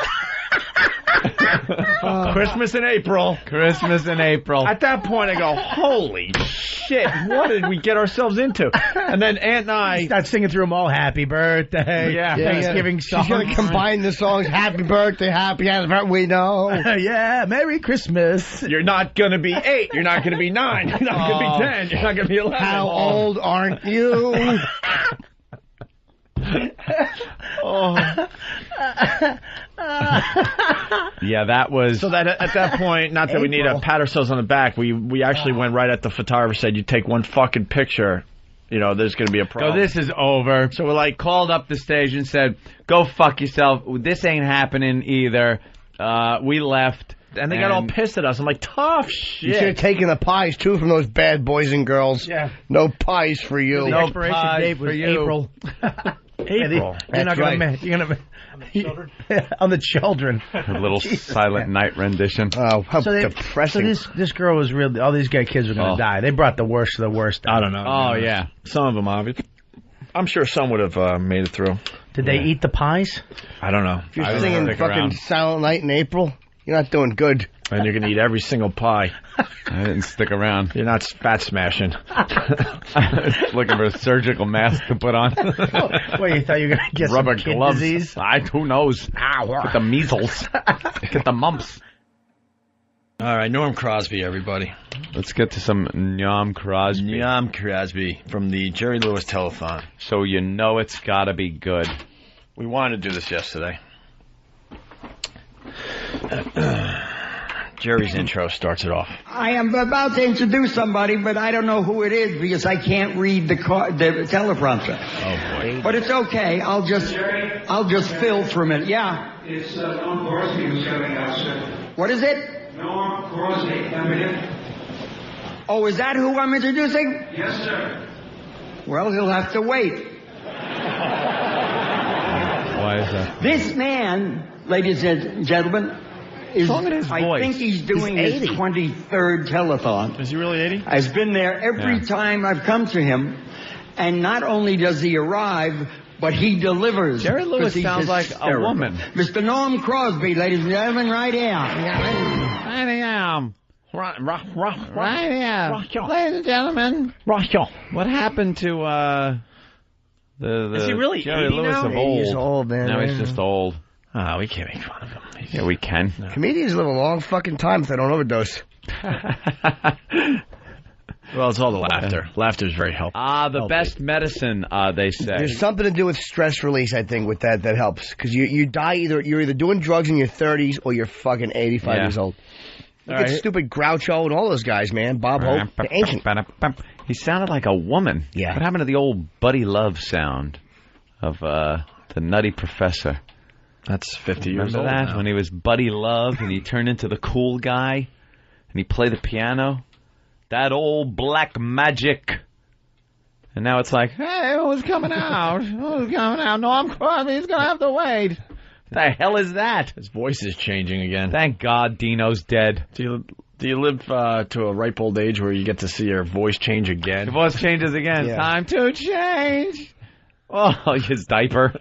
Christmas in April. Christmas in April. At that point, I go, holy shit, what did we get ourselves into? And then Aunt and I start singing through them all. Happy birthday. Yeah. Thanksgiving songs. She's going to combine the songs. Happy birthday, happy anniversary. We know. Yeah, Merry Christmas. You're not going to be 8. You're not going to be 9. You're not going to be 10. You're not going to be 11. How old aren't you? Yeah, that was... So that at that point, not that we need to pat ourselves on the back, we actually went right at the photographer, said, you take one fucking picture, you know, there's going to be a problem. So this is over. So we're like... Called up the station, said, go fuck yourself. This ain't happening either. We left. And they got all pissed at us. I'm like, tough shit. You should have taken the pies, too, from those bad boys and girls. Yeah. No pies for you. The expiration date was April. April. You're not gonna on the children. A little Silent Night rendition. Oh, how depressing. So this girl was really... All these kids were going to die. They brought the worst of the worst. I don't know. Oh, yeah. Some of them, obviously. I'm sure some would have made it through. Did they eat the pies? I don't know. If you're singing fucking Silent Night in April, you're not doing good. And you're going to eat every single pie. I didn't stick around. You're not fat smashing. Looking for a surgical mask to put on. Wait, you thought you were going to get rubber some kid gloves? disease? Who knows? Get the measles. Get the mumps. All right, Norm Crosby, everybody. Let's get to some Norm Crosby. Norm Crosby from the Jerry Lewis Telethon. So you know it's got to be good. We wanted to do this yesterday. Jerry's intro starts it off. I am about to introduce somebody, but I don't know who it is because I can't read the teleprompter. Oh boy! But it's okay. I'll just fill for a minute. Yeah. It's Norm Crosby who's coming out, sir. What is it? Norm Crosby coming in. Oh, is that who I'm introducing? Yes, sir. Well, he'll have to wait. Why is that? This man, ladies and gentlemen, I think he's doing his 23rd telethon. Is he really 80? I've been there every time I've come to him, and not only does he arrive, but he delivers. Jerry Lewis sounds like a woman. Mr. Norm Crosby, ladies and gentlemen, right here. I am. Right here. Ladies and gentlemen. What happened to the Is he really Jerry 80 Lewis now? of old? He's old, man. Now he's just old. Oh, we can't make fun of him. Yeah, we can. No. Comedians live a long fucking time if they don't overdose. Well, it's all the laughter. Laughter's very helpful. The best medicine, they say. There's something to do with stress release, I think, with that helps. Because you die you're either doing drugs in your 30s or you're fucking 85 years old. Look at stupid Groucho and all those guys, man. Bob Hope, the ancient. He sounded like a woman. Yeah. What happened to the old Buddy Love sound of the Nutty Professor? That's 50 years Remember old that? now. When he was Buddy Love and he turned into the cool guy and he played the piano? That old black magic. And now it's like, hey, who's coming out? Who's coming out? Norm Crosby's going to have to wait. What the hell is that? His voice is changing again. Thank God Dino's dead. Do you live to a ripe old age where you get to see your voice change again? Your voice changes again. Yeah. Time to change. Oh, his diaper.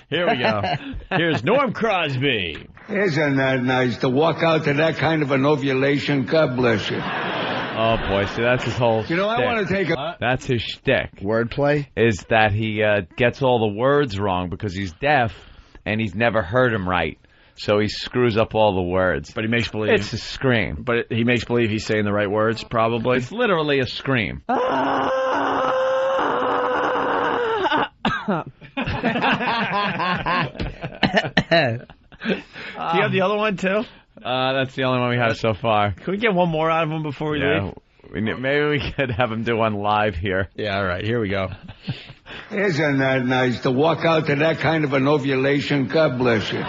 Here we go. Here's Norm Crosby. Isn't that nice to walk out to that kind of an ovulation? God bless you. Oh, boy. See, that's his whole You know, I shtick. want to take a... That's his shtick. Wordplay? Is that he gets all the words wrong because he's deaf and he's never heard them right. So he screws up all the words. But he makes believe. It's a scream. But he makes believe he's saying the right words, probably. It's literally a scream. Do you have the other one, too? That's the only one we have so far. Can we get one more out of him before we leave? Maybe we could have him do one live here. Yeah, all right. Here we go. Isn't that nice to walk out to that kind of an ovulation? God bless you.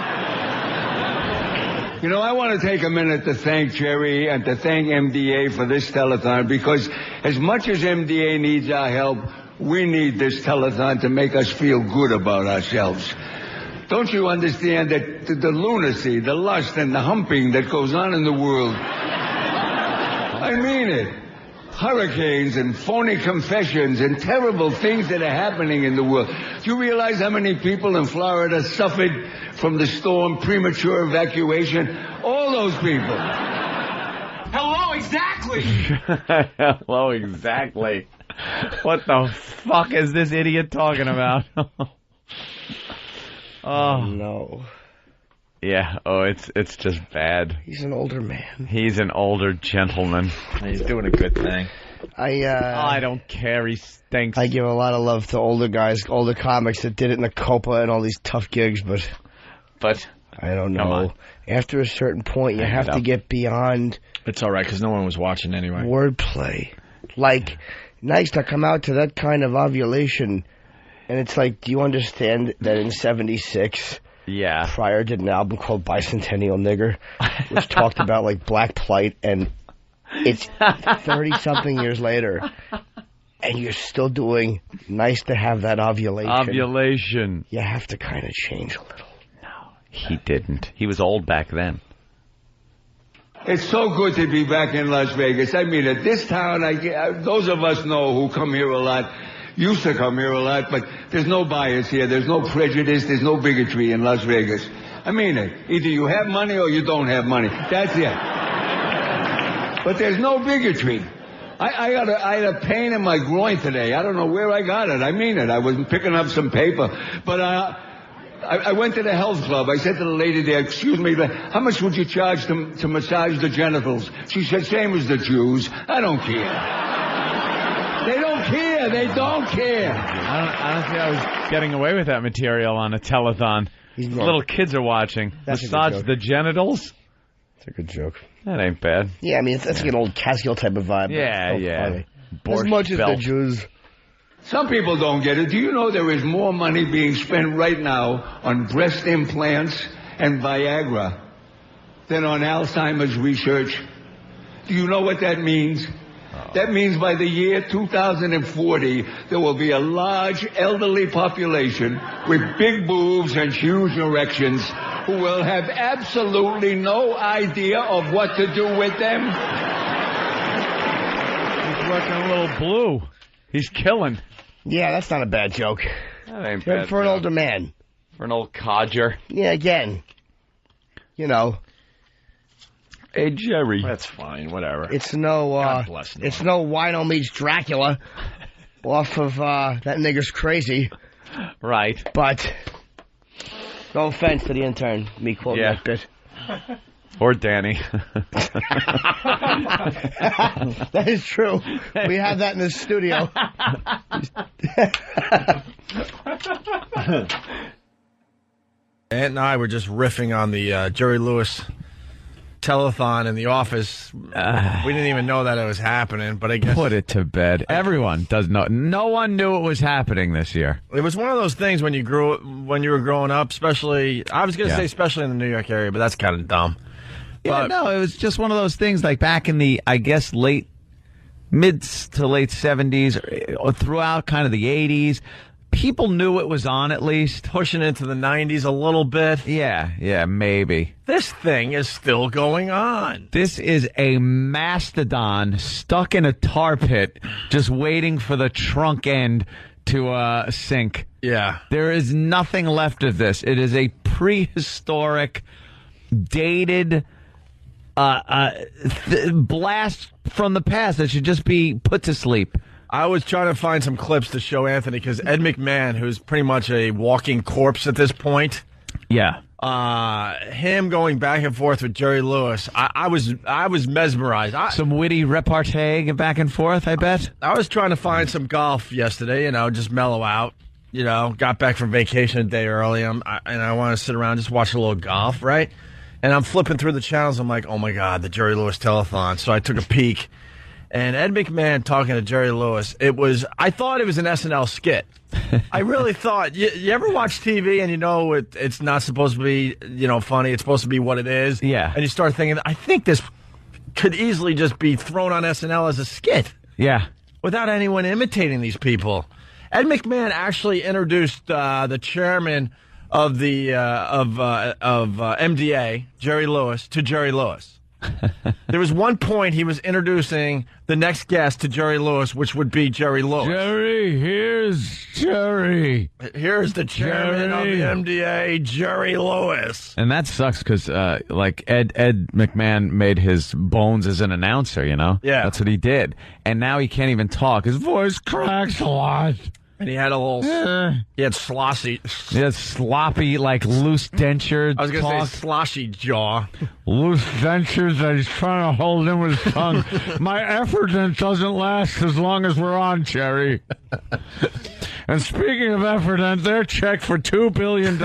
You know, I want to take a minute to thank Jerry and to thank MDA for this telethon because as much as MDA needs our help, we need this telethon to make us feel good about ourselves. Don't you understand that the lunacy, the lust, and the humping that goes on in the world? I mean it. Hurricanes and phony confessions and terrible things that are happening in the world. Do you realize how many people in Florida suffered from the storm, premature evacuation? All those people. Hello, exactly. Hello, exactly. What the fuck is this idiot talking about? Oh no. Yeah. Oh, it's just bad. He's an older man. He's an older gentleman. He's doing a good thing. I don't care. He stinks. I give a lot of love to older guys, older comics that did it in the Copa and all these tough gigs, but I don't Come know. on. After a certain point, you have to get beyond. It's all right because no one was watching anyway. Wordplay, like nice to come out to that kind of ovulation, and it's like, do you understand that in '76? Yeah. Pryor did an album called Bicentennial Nigger, which talked about like black plight, and it's 30-something years later, and you're still doing nice to have that ovulation. Ovulation. You have to kind of change a little. No, he didn't. He was old back then. It's so good to be back in Las Vegas. I mean, at this town, those of us know who come here a lot, used to come here a lot, but there's no bias here. There's no prejudice. There's no bigotry in Las Vegas. I mean it. Either you have money or you don't have money. That's it. But there's no bigotry. I had a pain in my groin today. I don't know where I got it. I mean it. I was picking up some paper. But I went to the health club. I said to the lady there, excuse me, but how much would you charge to massage the genitals? She said, same as the Jews. I don't care. They don't care. They don't care. I don't think I was getting away with that material on a telethon. Little kids are watching. Massage the genitals? It's a good joke. That ain't bad. Yeah, I mean, that's like an old Catskill type of vibe. Yeah, yeah. As much as the Jews. Some people don't get it. Do you know there is more money being spent right now on breast implants and Viagra than on Alzheimer's research? Do you know what that means? That means by the year 2040, there will be a large elderly population with big boobs and huge erections who will have absolutely no idea of what to do with them. He's working a little blue. He's killing. Yeah, that's not a bad joke. That ain't Good bad. for an older man. For an old codger. Yeah, again. You know. Hey, Jerry. That's fine, whatever. It's no, God bless Noah. it's no Wino meets Dracula off of, That Nigger's Crazy. Right. But, no offense to the intern, me quoting that bit. Or Danny. That is true. We have that in the studio. Aunt and I were just riffing on the Jerry Lewis telethon in the office. We didn't even know that it was happening, but I guess... Put it to bed. Everyone does know. No one knew it was happening this year. It was one of those things when you were growing up, especially... I was going to say especially in the New York area, but that's kind of dumb. Yeah, no, it was just one of those things like back in the, I guess, mid to late 70s, or throughout kind of the 80s. People knew it was on at least. Pushing into the 90s a little bit. Yeah, maybe. This thing is still going on. This is a mastodon stuck in a tar pit just waiting for the trunk end to sink. Yeah. There is nothing left of this. It is a prehistoric, dated... blast from the past that should just be put to sleep. I was trying to find some clips to show Anthony because Ed McMahon, who's pretty much a walking corpse at this point. Yeah. Him going back and forth with Jerry Lewis, I was mesmerized. Some witty repartee back and forth, I bet. I was trying to find some golf yesterday, just mellow out. Got back from vacation a day early, and I want to sit around just watch a little golf, right? And I'm flipping through the channels. I'm like, oh, my God, the Jerry Lewis telethon. So I took a peek. And Ed McMahon talking to Jerry Lewis, I thought it was an SNL skit. I really thought. You ever watch TV and it's not supposed to be, funny. It's supposed to be what it is. Yeah. And you start thinking, I think this could easily just be thrown on SNL as a skit. Yeah. Without anyone imitating these people. Ed McMahon actually introduced the chairman of the MDA, Jerry Lewis, to Jerry Lewis. There was one point he was introducing the next guest to Jerry Lewis, which would be Jerry Lewis. Jerry, here's Jerry. Here's the chairman of the MDA, Jerry Lewis. And that sucks because, Ed McMahon made his bones as an announcer, Yeah. That's what he did. And now he can't even talk. His voice cracks a lot. And he had a little, he had sloppy, like loose denture. I was going to say sloshy jaw. Loose dentures that he's trying to hold in with his tongue. My effort doesn't last as long as we're on, Jerry. And speaking of effort, their check for $2 billion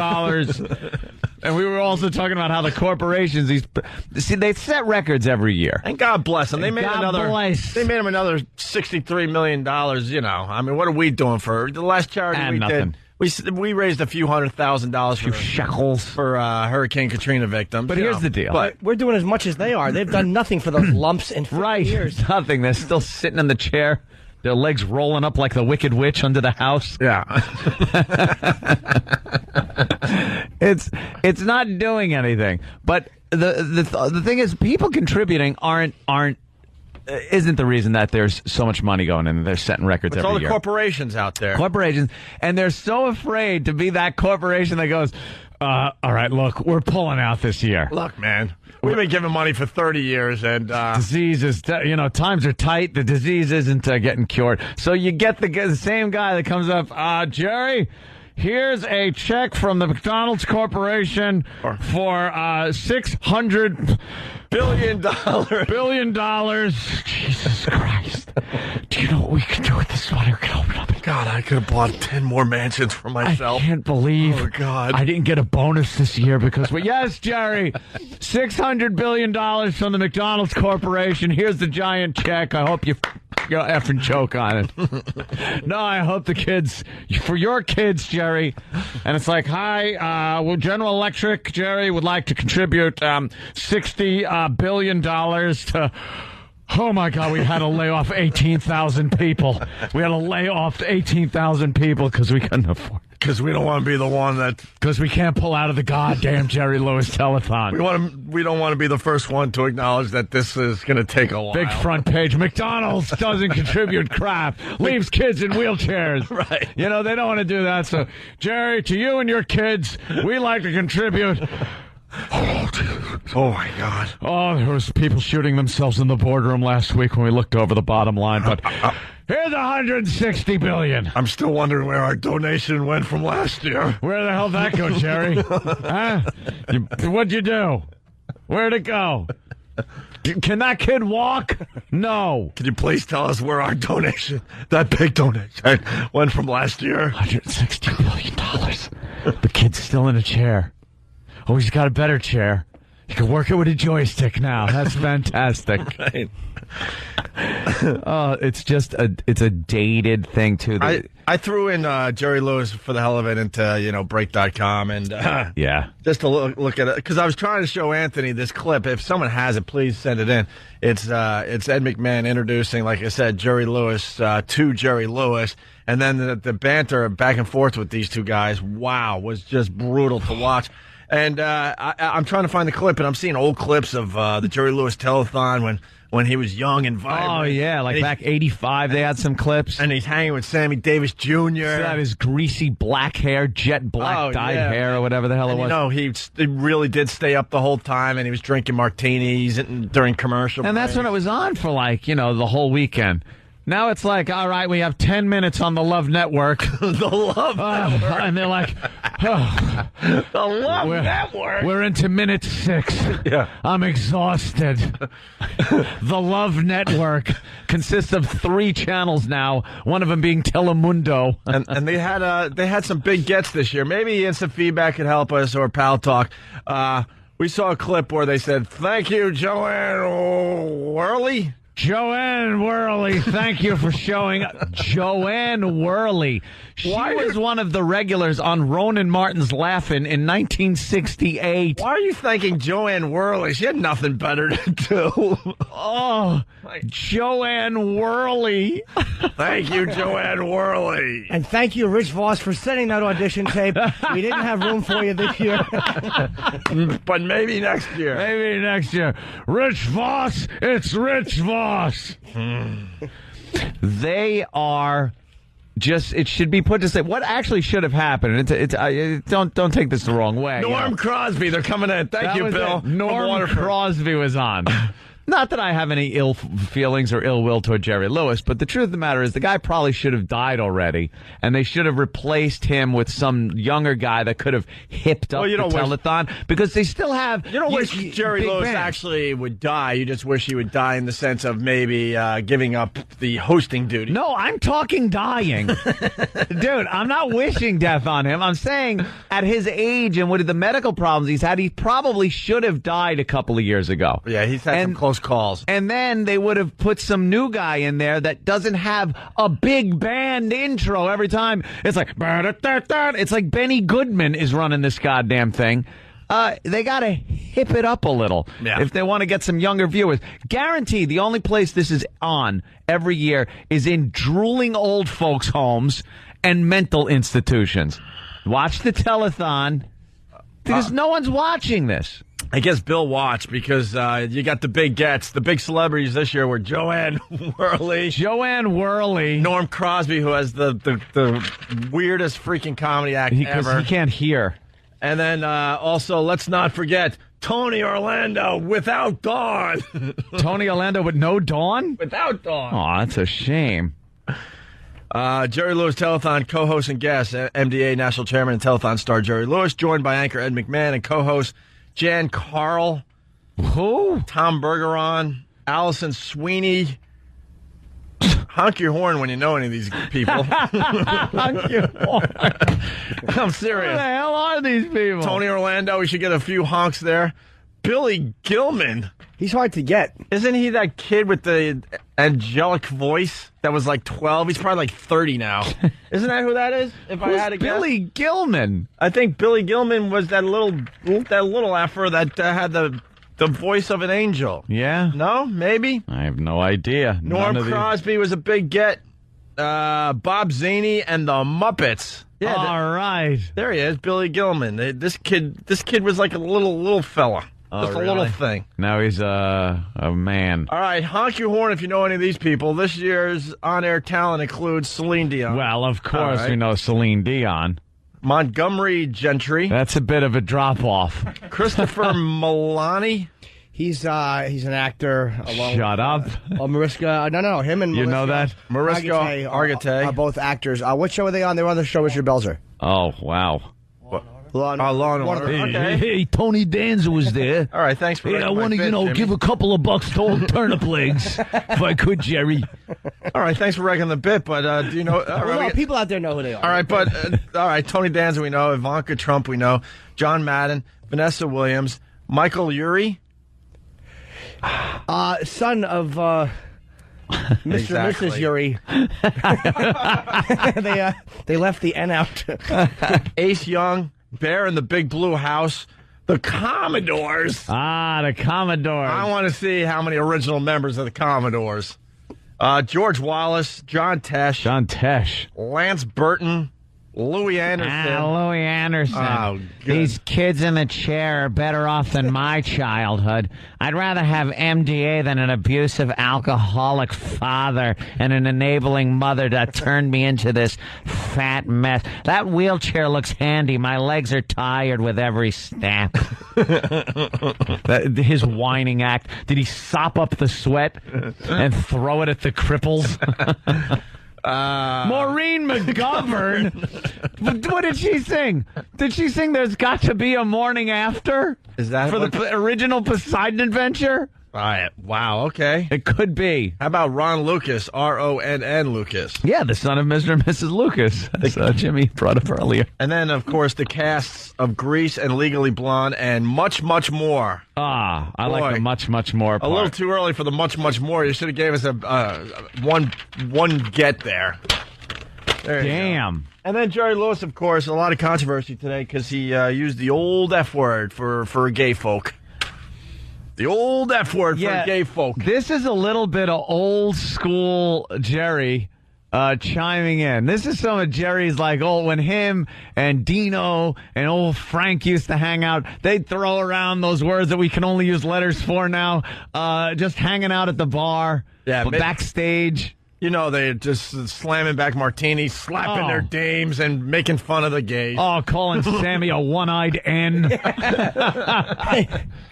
And we were also talking about how the corporations, they set records every year. And God bless them. They made him another $63 million, you know. I mean, what are we doing for the last charity did? We raised a few $100,000 for shekels for Hurricane Katrina victims. But here's the deal. But we're doing as much as they are. They've done nothing for those lumps in 50 years. Nothing. They're still sitting in the chair. Their legs rolling up like the Wicked Witch under the house. Yeah. It's not doing anything. But the thing is, people contributing isn't the reason that there's so much money going in. They're setting records every year. It's all the corporations out there. Corporations. And they're so afraid to be that corporation that goes, all right, look, we're pulling out this year. Look, man. We've been giving money for 30 years, and diseases, times are tight. The disease isn't getting cured. So you get the same guy that comes up, Jerry, here's a check from the McDonald's Corporation for $600 billion. Jesus Christ. Do you know what we can do with this money? We can open up. God, I could have bought 10 more mansions for myself. I can't believe I didn't get a bonus this year because yes, Jerry, $600 billion from the McDonald's Corporation. Here's the giant check. I hope you effing choke on it. No, I hope the kids, for your kids, Jerry. And it's like, hi, General Electric, Jerry, would like to contribute $60 billion to... Oh, my God, we had to lay off 18,000 people. We had to lay off 18,000 people because we couldn't afford it. Because we don't want to be the one that... Because we can't pull out of the goddamn Jerry Lewis telethon. We don't want to be the first one to acknowledge that this is going to take a while. Big front page. McDonald's doesn't contribute crap. Leaves kids in wheelchairs. Right. You know, they don't want to do that. So, Jerry, to you and your kids, we like to contribute... Oh, my God. Oh, there was people shooting themselves in the boardroom last week when we looked over the bottom line, but here's $160 billion. I'm still wondering where our donation went from last year. Where the hell did that go, Jerry? Huh? What'd you do? Where'd it go? Can that kid walk? No. Can you please tell us where our donation, that big donation, went from last year? $160 billion. The kid's still in a chair. Oh, he's got a better chair. You can work it with a joystick now. That's fantastic. Right. It's just it's a dated thing too. I threw in Jerry Lewis for the hell of it into break.com and just to look at it because I was trying to show Anthony this clip. If someone has it, please send it in. It's Ed McMahon introducing, like I said, Jerry Lewis to Jerry Lewis, and then the banter back and forth with these two guys. Wow, was just brutal to watch. And I'm trying to find the clip, and I'm seeing old clips of the Jerry Lewis telethon when he was young and vibrant. Oh, yeah, like back 85, they had some clips. And he's hanging with Sammy Davis Jr. Still had his greasy black hair, jet black dyed hair, or whatever the hell it was. He really did stay up the whole time, and he was drinking martinis during commercial And that's when it was on for, the whole weekend. Now it's like, all right, we have 10 minutes on the Love Network. The Love Network. And they're like, the Love Network. We're into minute 6. Yeah. I'm exhausted. The Love Network consists of 3 channels now, one of them being Telemundo. and they had some big gets this year. Maybe Instant Feedback could help us, or Pal Talk. We saw a clip where they said, thank you, Joanne Worley. Joanne Worley, thank you for showing up. Joanne Worley. She was one of the regulars on Ronan Martin's Laugh-In in 1968. Why are you thanking Joanne Worley? She had nothing better to do. Oh, Joanne Worley. Thank you, Joanne Worley. And thank you, Rich Voss, for sending that audition tape. We didn't have room for you this year. But maybe next year. Maybe next year. Rich Voss, it's Rich Voss. They are... it should be put to say what actually should have happened. Don't take this the wrong way. Norm Crosby, they're coming in. Thank you, Bill. Norm Crosby was on. Not that I have any ill feelings or ill will toward Jerry Lewis, but the truth of the matter is the guy probably should have died already, and they should have replaced him with some younger guy that could have hipped up the telethon, because they still have... You don't wish Jerry Lewis actually would die. You just wish he would die in the sense of maybe giving up the hosting duty. No, I'm talking dying. Dude, I'm not wishing death on him. I'm saying at his age and with the medical problems he's had, he probably should have died a couple of years ago. Yeah, he's had some close calls. And then they would have put some new guy in there that doesn't have a big band intro every time. It's like, it's like Benny Goodman is running this goddamn thing. They got to hip it up a little if they want to get some younger viewers. Guaranteed, the only place this is on every year is in drooling old folks' homes and mental institutions. Watch the telethon, because no one's watching this. I guess Bill watched, because you got the big gets. The big celebrities this year were Joanne Worley. Norm Crosby, who has the weirdest freaking comedy act ever. He can't hear. And then also, let's not forget, Tony Orlando without Dawn. Tony Orlando with no Dawn? Without Dawn. Oh, that's a shame. Jerry Lewis Telethon co-host and guest, MDA National Chairman and Telethon star Jerry Lewis, joined by anchor Ed McMahon and co-host Jan Carl, Tom Bergeron, Allison Sweeney. Honk your horn when you know any of these people. Honk your horn. I'm serious. Who the hell are these people? Tony Orlando, we should get a few honks there. Billy Gilman. He's hard to get. Isn't he that kid with the angelic voice that was like 12? He's probably like 30 now. Isn't that who that is? If I had to guess. Billy Gilman? I think Billy Gilman was that little afro that had the voice of an angel. Yeah? No? Maybe? I have no idea. Norm Crosby was a big get. Bob Zaney and the Muppets. Yeah, all right. There he is, Billy Gilman. This kid was like a little fella. Oh, Just really? a little thing. Now he's a man. All right, honk your horn if you know any of these people. This year's on-air talent includes Celine Dion. Well, of course we know Celine Dion. Montgomery Gentry. That's a bit of a drop-off. Christopher Milani. He's an actor. Shut up. Mariska. No, him and you Mariska, know that? Mariska Hargitay are both actors. What show are they on? They were on the show with Richard Belzer. Oh, wow. Law and Order. Okay. Hey, Tony Danza was there. All right, thanks for I want to, give a couple of bucks to old turnip legs, if I could, Jerry. All right, thanks for wrecking the bit, but do you know... people out there know who they are. All right, but... all right, Tony Danza we know, Ivanka Trump we know, John Madden, Vanessa Williams, Michael Urie. Son of... Mr. and Mrs. Urie. They left the N out. Ace Young, Bear in the Big Blue House, the Commodores. The Commodores. I want to see how many original members of the Commodores. George Wallace, John Tesh. Lance Burton, Louis Anderson. Louis Anderson. Oh, these kids in the chair are better off than my childhood. I'd rather have MDA than an abusive alcoholic father and an enabling mother that turned me into this fat mess. That wheelchair looks handy. My legs are tired with every step. His whining act. Did he sop up the sweat and throw it at the cripples? Maureen McGovern. What did she sing? Did she sing "There's Got to Be a Morning After"? Is that for the original Poseidon Adventure? All right. Wow. Okay. It could be. How about Ron Lucas? RONN Lucas. Yeah, the son of Mr. and Mrs. Lucas. As Jimmy brought up earlier. And then, of course, the casts of Grease and Legally Blonde and much, much more. I like the much, much more part. A little too early for the much, much more. You should have gave us a one get there. Damn. And then Jerry Lewis, of course, a lot of controversy today because he used the old F word for gay folk. The old F word for gay folk. This is a little bit of old school Jerry chiming in. This is some of Jerry's when him and Dino and old Frank used to hang out, they'd throw around those words that we can only use letters for now, just hanging out at the bar, backstage. You know, they're just slamming back martinis, slapping their dames, and making fun of the gays. Oh, calling Sammy a one-eyed N.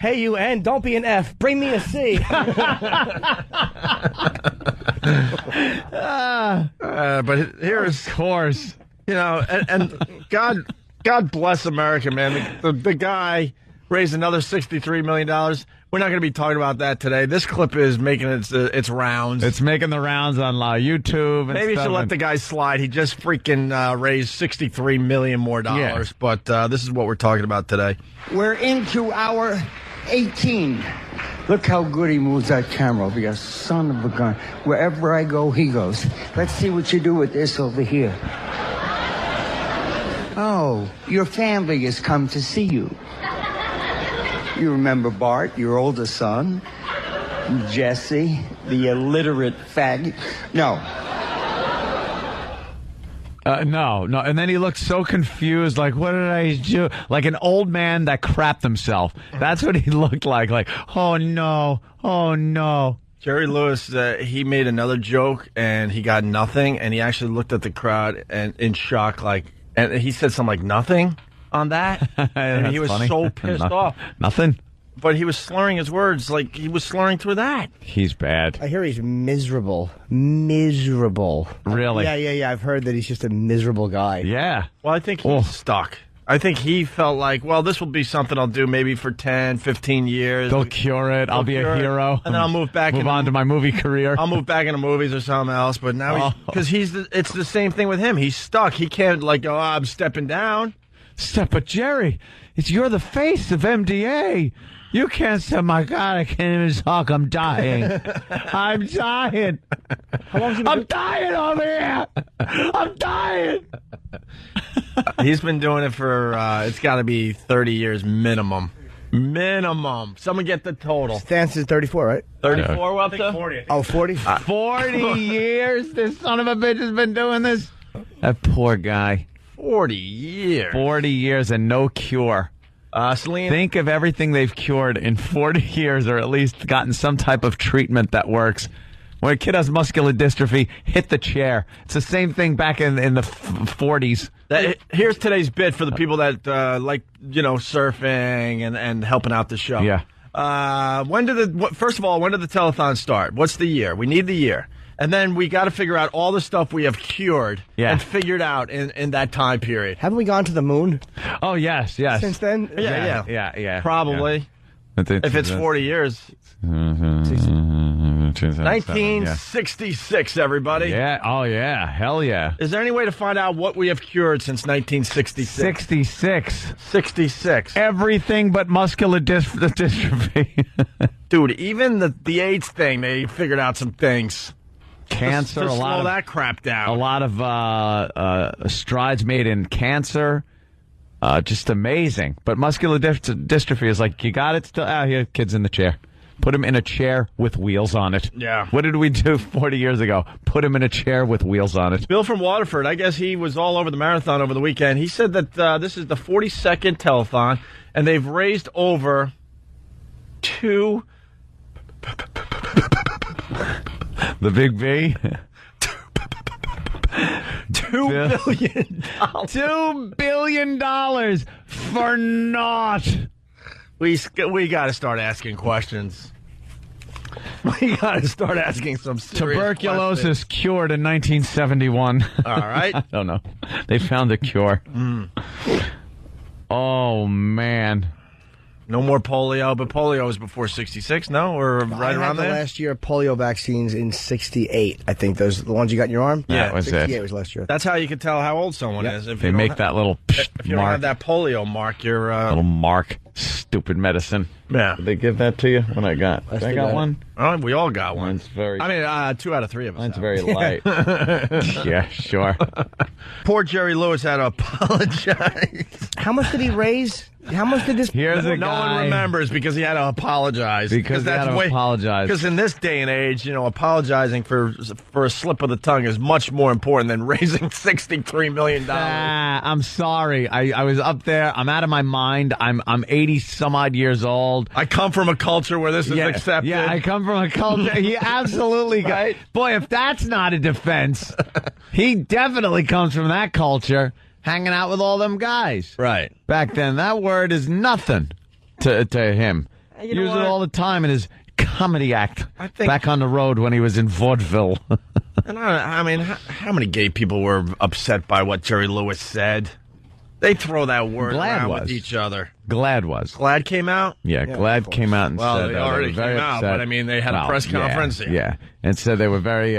Hey, you N, don't be an F. Bring me a C. But here's, of course, you know, and God bless America, man. The guy raised another $63 million. We're not going to be talking about that today. This clip is making its rounds. It's making the rounds on YouTube. And Maybe you should let the guy slide. He just freaking raised $63 million more dollars. Yeah. But this is what we're talking about today. We're into hour 18. Look how good he moves that camera over here. Son of a gun. Wherever I go, he goes. Let's see what you do with this over here. Oh, your family has come to see you. You remember Bart, your oldest son? Jesse, the illiterate faggot? No. No. And then he looks so confused, like, what did I do? Like an old man that crapped himself. That's what he looked like. Like, oh, no. Jerry Lewis, he made another joke, and he got nothing, and he actually looked at the crowd and in shock, like, and he said something like, nothing on that? And he was funny. So pissed off. Nothing? But he was slurring his words like he was slurring through that. He's bad. I hear he's miserable. Miserable. Really? Yeah. I've heard that he's just a miserable guy. Yeah. Well, I think he's stuck. I think he felt like, well, this will be something I'll do maybe for 10, 15 years. They'll cure it. I'll be a hero. And then I'll move on to my movie career. I'll move back into movies or something else. But now because it's the same thing with him. He's stuck. He can't like go, I'm stepping down. But Jerry, you're the face of MDA. You can't say, my God, I can't even talk. I'm dying. I'm dying. I'm dying over here. I'm dying. He's been doing it for, it's got to be 30 years minimum. Minimum. Someone get the total. Stance is 34, right? 34 we're up to? 40. Oh, 40? 40 years this son of a bitch has been doing this? That poor guy. 40 years. 40 years and no cure. Celine? Think of everything they've cured in 40 years, or at least gotten some type of treatment that works. When a kid has muscular dystrophy, hit the chair. It's the same thing back in the 40s. Here's today's bit for the people that like, surfing and helping out the show. Yeah. First of all, when did the telethon start? What's the year? We need the year. And then we got to figure out all the stuff we have cured and figured out in that time period. Haven't we gone to the moon? Oh, yes. Since then? Yeah. Probably. Yeah. If it's 40 years. 1966, everybody. Yeah. Oh, yeah. Hell yeah. Is there any way to find out what we have cured since 1966? 66. Everything but muscular dystrophy. Dude, even the AIDS thing, they figured out some things. Cancer, to slow that crap down. A lot of strides made in cancer. Just amazing. But muscular dystrophy is like, you got it still? Here, kid's in the chair. Put him in a chair with wheels on it. Yeah. What did we do 40 years ago? Put him in a chair with wheels on it. Bill from Waterford, I guess he was all over the marathon over the weekend. He said that this is the 42nd telethon, and they've raised over $2 The big B? $2 billion. $2 billion for naught. We got to start asking questions. We got to start asking some serious Tuberculosis questions. cured in 1971. All right. I don't know. They found a cure. Oh, man. No more polio, but polio was before 66, no? Or right around there? Last year, polio vaccines in 68, I think. Those the ones you got in your arm? Yeah, that was 68 was last year. That's how you can tell how old someone is. If they make that little If you mark. don't have that polio mark, you're... Little mark. Stupid medicine. Yeah. Did they give that to you? What I got? Did I got one? Oh, we all got one. Mine's very... 2 out of 3 of us. Mine's very light. Yeah, sure. Poor Jerry Lewis had to apologize. How much did he raise How much did this? Here's a No guy. one remembers because he had to apologize. Because he had to apologize. Because in this day and age, apologizing for a slip of the tongue is much more important than raising $63 million. I'm sorry. I was up there. I'm out of my mind. I'm 80 some odd years old. I come from a culture where this is accepted. Yeah, I come from a culture. He absolutely Right? Boy, if that's not a defense, he definitely comes from that culture, hanging out with all them guys. Right. Back then, that word is nothing to him. You know Use it what? all the time in his comedy act. I think- Back on the road when he was in vaudeville. And I mean, how many gay people were upset by what Jerry Lewis said? They throw that word Glad around was. with each other. Glad was. Glad came out? Yeah, Glad came out and Well, said they they already were very came out, upset. but I mean, they had a press conference. Yeah, and said they were very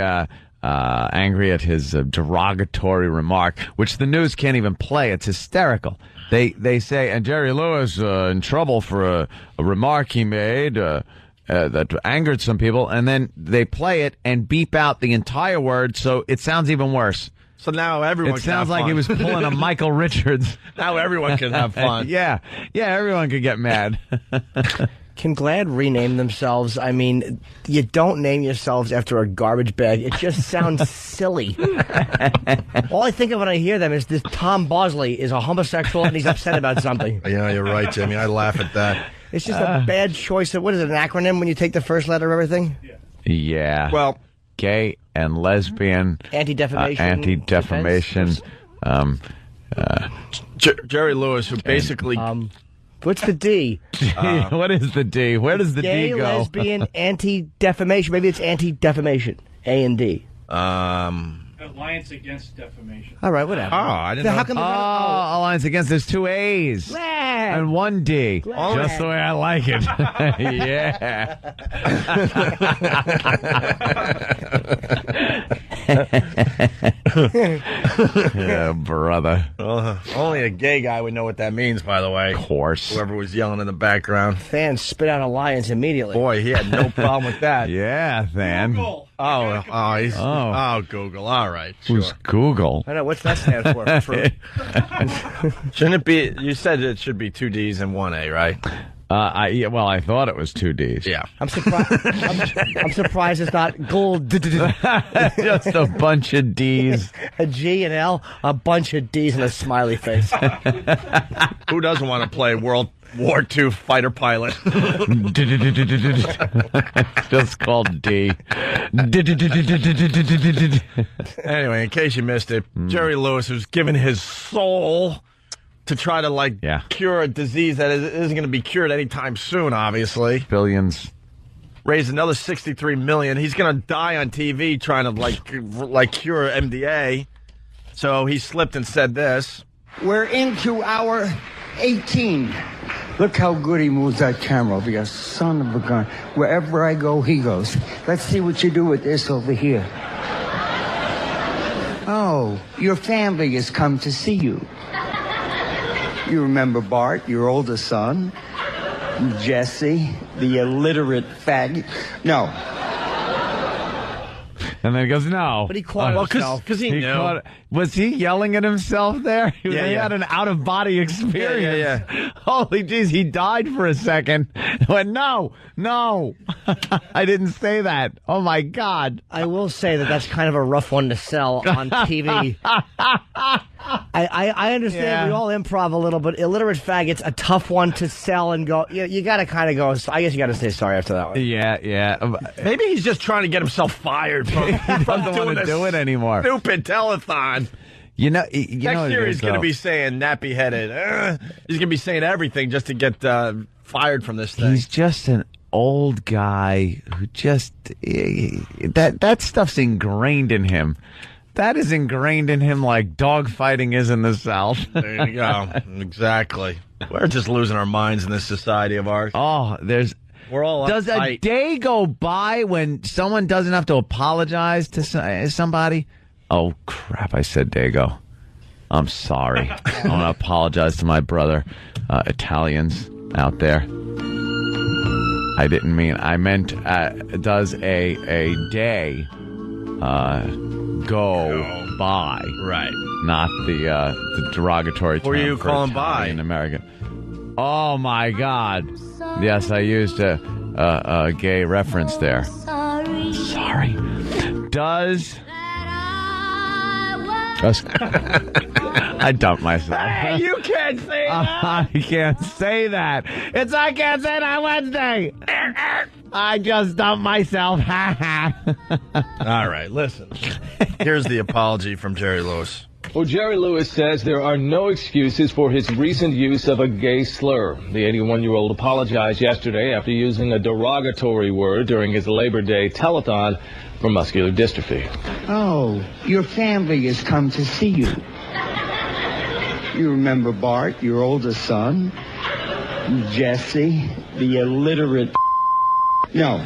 angry at his derogatory remark, which the news can't even play. It's hysterical. They say, and Jerry Lewis in trouble for a remark he made that angered some people, and then they play it and beep out the entire word, so it sounds even worse. So now everyone It can sounds have like fun. he was pulling a Michael Richards. Now everyone can have fun. Yeah, everyone could get mad. Can Glad rename themselves? I mean, you don't name yourselves after a garbage bag. It just sounds silly. All I think of when I hear them is this Tom Bosley is a homosexual and he's upset about something. Yeah, you're right, Jimmy. I laugh at that. It's just a bad choice. What is it, an acronym when you take the first letter of everything? Yeah. Well, gay and lesbian. Anti-defamation. Anti-defamation. Jerry Lewis, who basically... What's the D? What is the D? Where does the Gay, D go? lesbian, anti-defamation. Maybe it's anti-defamation. A and D. Alliance Against Defamation. All right, whatever. Oh, I didn't Then know. how come they're Alliance Against. There's 2 A's. Glad. And 1 D. Glad. Just the way I like it. Yeah. Yeah, brother. Only a gay guy would know what that means, by the way. Of course. Whoever was yelling in the background. Fans spit out Alliance immediately. Boy, he had no problem with that. Yeah, Than. Google. Google. All right, sure. Who's Google? I know, what's that stand for? Shouldn't it be? You said it should be 2 D's and 1 A, right? I thought it was 2 D's. Yeah. I'm surprised. I'm surprised it's not gold. Just a bunch of D's. A G and L, a bunch of D's and a smiley face. Who doesn't want to play World War II fighter pilot? Just called D. Anyway, in case you missed it, Jerry Lewis was given his soul to try to cure a disease that isn't going to be cured anytime soon, obviously. Billions. Raised another $63 million. He's going to die on TV trying to cure MDA. So he slipped and said this. We're into hour 18. Look how good he moves that camera over here. Son of a gun. Wherever I go, he goes. Let's see what you do with this over here. Oh, your family has come to see you. You remember Bart, your oldest son? Jesse, the illiterate faggot? No. And then he goes, no. But he caught himself. Because he knew. Was he yelling at himself there? He Yeah. had an out-of-body experience. Yeah. Holy jeez, he died for a second. Went, no. I didn't say that. Oh, my God. I will say that's kind of a rough one to sell on TV. I understand Yeah. we all improv a little, but illiterate faggot's a tough one to sell and go. You got to kind of go. I guess you got to say sorry after that one. Yeah. Maybe he's just trying to get himself fired from, He doesn't want to do it anymore. Stupid telethon. Next Next year he's going to be saying nappy headed. He's going to be saying everything just to get fired from this thing. He's just an old guy who just that stuff's ingrained in him. That is ingrained in him like dogfighting is in the South. There you go. Exactly. We're just losing our minds in this society of ours. Oh, We're all does uptight. a day go by when someone doesn't have to apologize to somebody? Oh, crap, I said Dago. I'm sorry. I want to apologize to my brother, Italians out there. I didn't mean, I meant, does a day go by? Right. Not the derogatory term What are you for calling by? Italian American. Oh, my God. Yes, I used a gay reference there. Sorry. Does... I dumped myself. Hey, you can't say that. I can't say that. I can't say that Wednesday. I just dumped myself. All right, listen. Here's the apology from Jerry Lewis. Well, Jerry Lewis says there are no excuses for his recent use of a gay slur. The 81-year-old apologized yesterday after using a derogatory word during his Labor Day telethon for muscular dystrophy. Oh, your family has come to see you. You remember Bart, your oldest son? Jesse, the illiterate... No.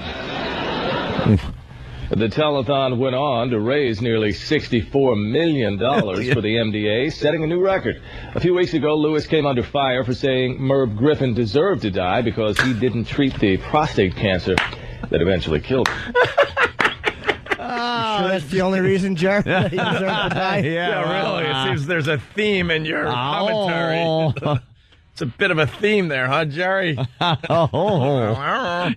The telethon went on to raise nearly $64 million for the MDA, setting a new record. A few weeks ago, Lewis came under fire for saying Merv Griffin deserved to die because he didn't treat the prostate cancer that eventually killed him. Sure that's the only reason, Jerry, that he deserved to die? Yeah, really. It seems there's a theme in your commentary. It's a bit of a theme there, huh, Jerry?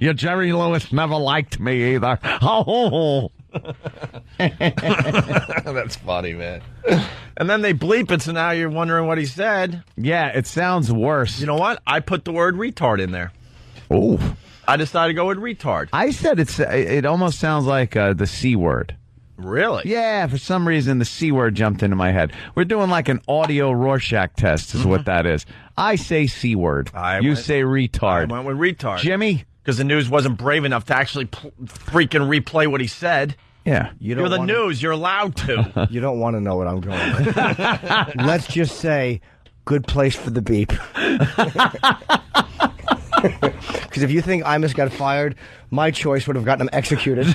Your Jerry Lewis never liked me either. That's funny, man. And then they bleep it, so now you're wondering what he said. Yeah, it sounds worse. You know what? I put the word retard in there. Oh. I decided to go with retard. I said it almost sounds like the C word. Really? Yeah, for some reason the C word jumped into my head. We're doing like an audio Rorschach test is what that is. I say C word. You say retard. I went with retard. Jimmy? Because the news wasn't brave enough to actually freaking replay what he said. Yeah. You're the news. You're allowed to. You don't want to know what I'm going with. Let's just say, good place for the beep. Because if you think Imus got fired, my choice would have gotten him executed.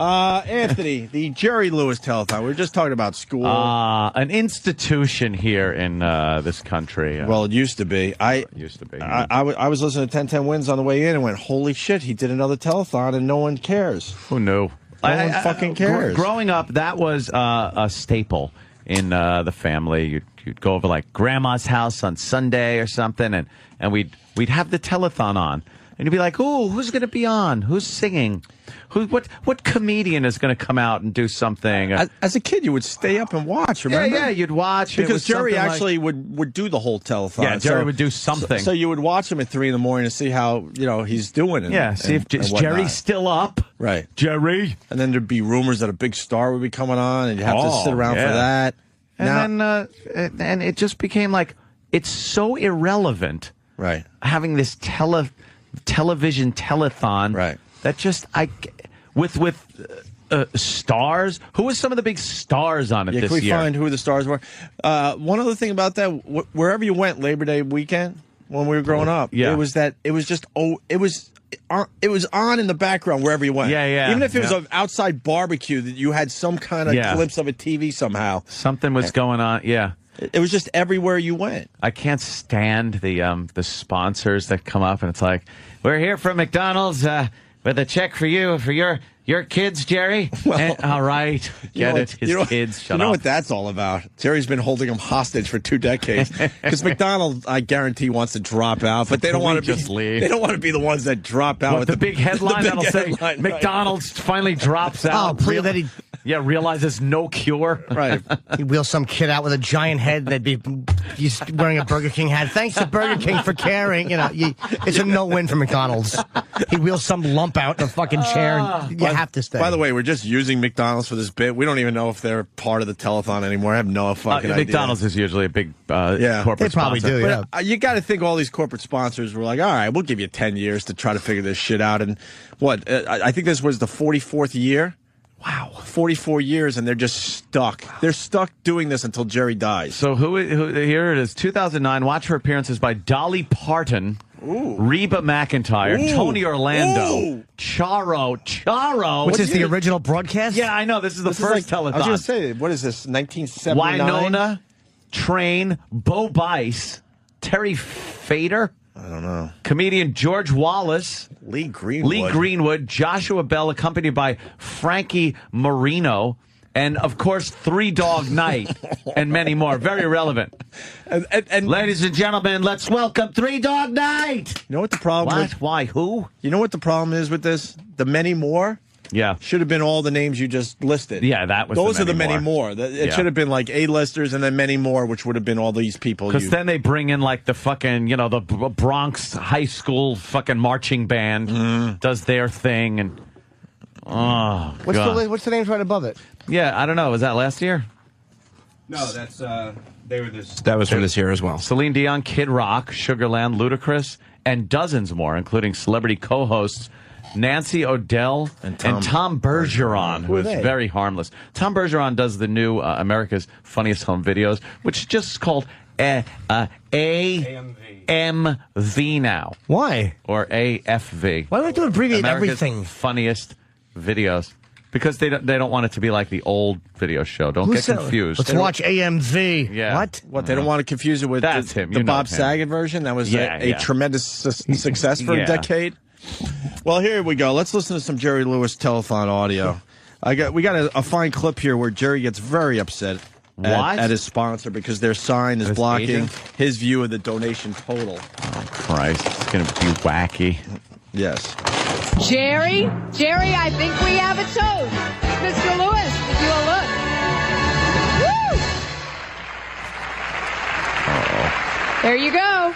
Anthony, the Jerry Lewis telethon. We were just talking about school. An institution here in this country. Well, it used to be. It used to be. I was listening to 1010 Wins on the way in and went, holy shit, he did another telethon and no one cares. Who knew? No one fucking cares. Growing up, that was a staple in the family. You'd go over like grandma's house on Sunday or something, and we'd have the telethon on. And you'd be like, "Ooh, who's going to be on? Who's singing? What comedian is going to come out and do something?" As a kid, you would stay up and watch. Remember? Yeah, you'd watch because Jerry actually would do the whole telethon. Yeah, Jerry would do something. So you would watch him at 3 a.m. to see how he's doing. See if Jerry's still up. Right, Jerry. And then there'd be rumors that a big star would be coming on, and you'd have to sit around for that. And then it just became like it's so irrelevant. Right, having this television telethon, right? That just with stars. Who was some of the big stars on it this year? Can we find who the stars were? One other thing about that, wherever you went Labor Day weekend when we were growing up, it was on in the background wherever you went. Yeah. Even if it was an outside barbecue, that you had some kind of glimpse of a TV somehow. Something was going on. Yeah. It was just everywhere you went. I can't stand the sponsors that come up and it's like, we're here from McDonald's with a check for you for your kids, Jerry. Well, all right, get it. His kids. Shut up. You know what that's all about? Jerry's been holding them hostage for 2 decades because McDonald's, I guarantee, wants to drop out, but they don't want to just leave. They don't want to be the ones that drop out. With the big headline that'll say McDonald's finally drops out. Oh, that he. Yeah, realizes no cure. Right. He wheels some kid out with a giant head that'd be he's wearing a Burger King hat. Thanks to Burger King for caring. It's a no-win for McDonald's. He wheels some lump out in a fucking chair, and you have to stay. By the way, we're just using McDonald's for this bit. We don't even know if they're part of the telethon anymore. I have no fucking idea. McDonald's is usually a big corporate they probably sponsor. do, yeah. But you got to think all these corporate sponsors were like, all right, we'll give you 10 years to try to figure this shit out. And I think this was the 44th year. Wow, 44 years, and they're just stuck. They're stuck doing this until Jerry dies. So who here it is, 2009, watch for appearances by Dolly Parton, Reba McEntire, Tony Orlando, Charo. Which is the original broadcast? Yeah, I know. This is the first telethon. I was going to say, what is this, 1979? Winona, Train, Bo Bice, Terry Fader. I don't don't know. Comedian George Wallace. Lee Greenwood. Lee Greenwood. Joshua Bell, accompanied by Frankie Marino. And, of course, Three Dog Night and many more. Very relevant. And ladies and gentlemen, let's welcome Three Dog Night. You know what the problem What? is? Why? Who? You know what the problem is with this? The many more? Yeah. Should have been all the names you just listed. Yeah, that was Those are the many more. It should have been like A-listers and then many more, which would have been all these people. Because then they bring in like the fucking, the Bronx high school fucking marching band does their thing. And, oh, God. What's the names right above it? Yeah, I don't know. Was that last year? No, that's they were this. That was for this year as well. Celine Dion, Kid Rock, Sugarland, Ludacris, and dozens more, including celebrity co-hosts Nancy O'Dell and Tom Bergeron, who is very harmless. Tom Bergeron does the new America's Funniest Home Videos, which is just called AMV now. Why? Or AFV. Why do we have to abbreviate America's everything? Funniest Videos. Because they don't want it to be like the old video show. Don't get confused. Let's watch AMV. Yeah. What? They don't want to confuse it with the Bob Saget version? That was a tremendous success for a decade? Well, here we go. Let's listen to some Jerry Lewis telethon audio. We got a fine clip here where Jerry gets very upset at his sponsor because their sign is blocking his view of the donation total. Oh, Christ. It's going to be wacky. Yes. Jerry, I think we have a toast. Mr. Lewis, give you a look. Woo! There you go.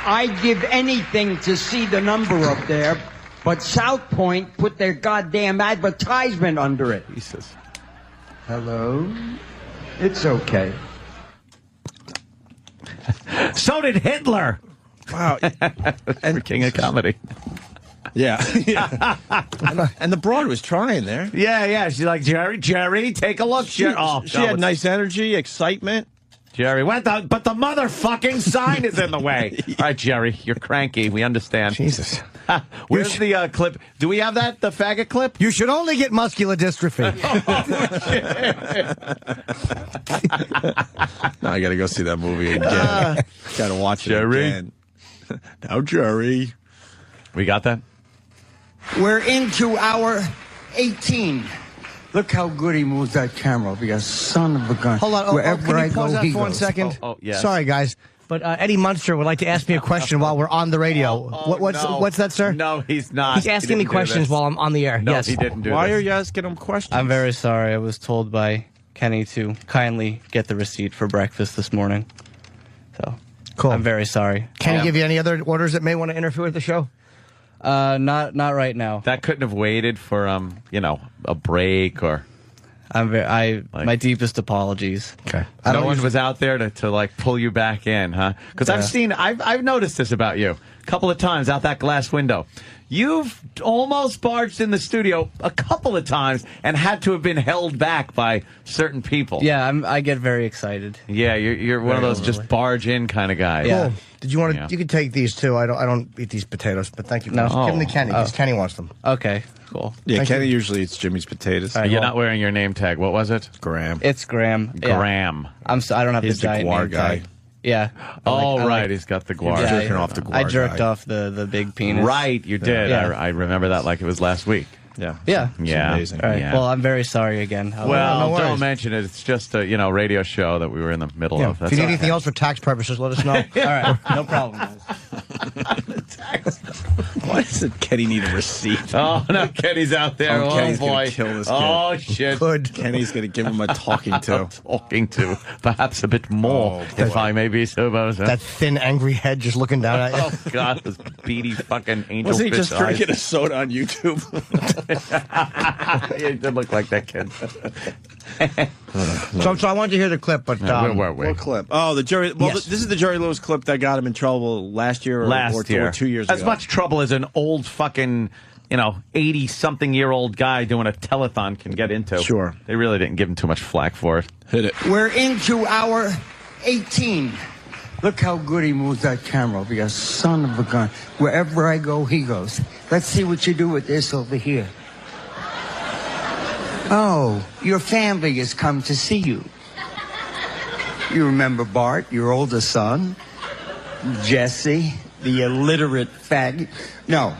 I'd give anything to see the number up there, but South Point put their goddamn advertisement under it. Jesus. Hello? It's okay. So did Hitler. Wow. And King of Comedy. Yeah. and the broad was trying there. Yeah. She's like, Jerry, take a look. She had nice energy, excitement. Jerry, but the motherfucking sign is in the way. All right, Jerry, you're cranky. We understand. Jesus. Where's the clip? Do we have that, the faggot clip? You should only get muscular dystrophy. Now I got to go see that movie again. Got to watch it again. Now, Jerry. We got that? We're into hour 18. Look how good he moves that camera, because son of a gun. Hold on. Can you pause that for 1 second? Yes. Sorry, guys. But Eddie Munster would like to ask me a question while we're on the radio. What's that, sir? No, he's not. He's asking me questions while I'm on the air. No, yes. he didn't do Why this. are you asking him questions? I'm very sorry. I was told by Kenny to kindly get the receipt for breakfast this morning. So, cool. I'm very sorry. Can he give you any other orders that may want to interfere with the show? Not right now. That couldn't have waited for a break or. My deepest apologies. Okay. No one was out there to like pull you back in, huh? Because I've noticed this about you a couple of times out that glass window. You've almost barged in the studio a couple of times and had to have been held back by certain people. Yeah, I get very excited. Yeah, you're one of those just barge in kind of guys. Yeah. Cool. Did you want to? You can take these too. I don't eat these potatoes, but thank you. No. Give them to Kenny because Kenny wants them. Okay, cool. Yeah, Thank Kenny usually eats Jimmy's potatoes. You're not wearing your name tag. What was it? Graham. It's Graham. Yeah. Graham. I don't have He's the giant guar name guy. tag. Yeah. Right. He's got the guar. You're jerking off the guar I jerked guy. off the big penis. Right, you did. Yeah. I remember that like it was last week. Yeah. Yeah. Yeah. Amazing. All right. Yeah. Well, I'm very sorry again. Well, no don't worries. mention it. It's just a radio show that we were in the middle of. If you need anything else for tax purposes, let us know. All right. No problem, guys. Why doesn't Kenny need a receipt? Oh, no, Kenny's out there. Oh, Kenny's boy. gonna kill this kid. Oh, shit. Good. Kenny's going to give him a talking to. Talking to. Perhaps a bit more, if I may be so bold. That thin, angry head just looking down at you. Oh, God, those beady fucking angel Was he fish just eyes. drinking a soda on YouTube? Yeah, he did look like that kid. So I wanted to hear the clip, but Where were we? What clip? Oh, the Jerry. Well, Yes. this is the Jerry Lewis clip that got him in trouble last year or 2 years ago. As much trouble as an old fucking, 80-something-year-old guy doing a telethon can get into. Sure. They really didn't give him too much flack for it. Hit it. We're into hour 18. Look how good he moves that camera, because son of a gun. Wherever I go, he goes. Let's see what you do with this over here. Oh, your family has come to see you. You remember Bart, your oldest son? Jesse, the illiterate fag. No.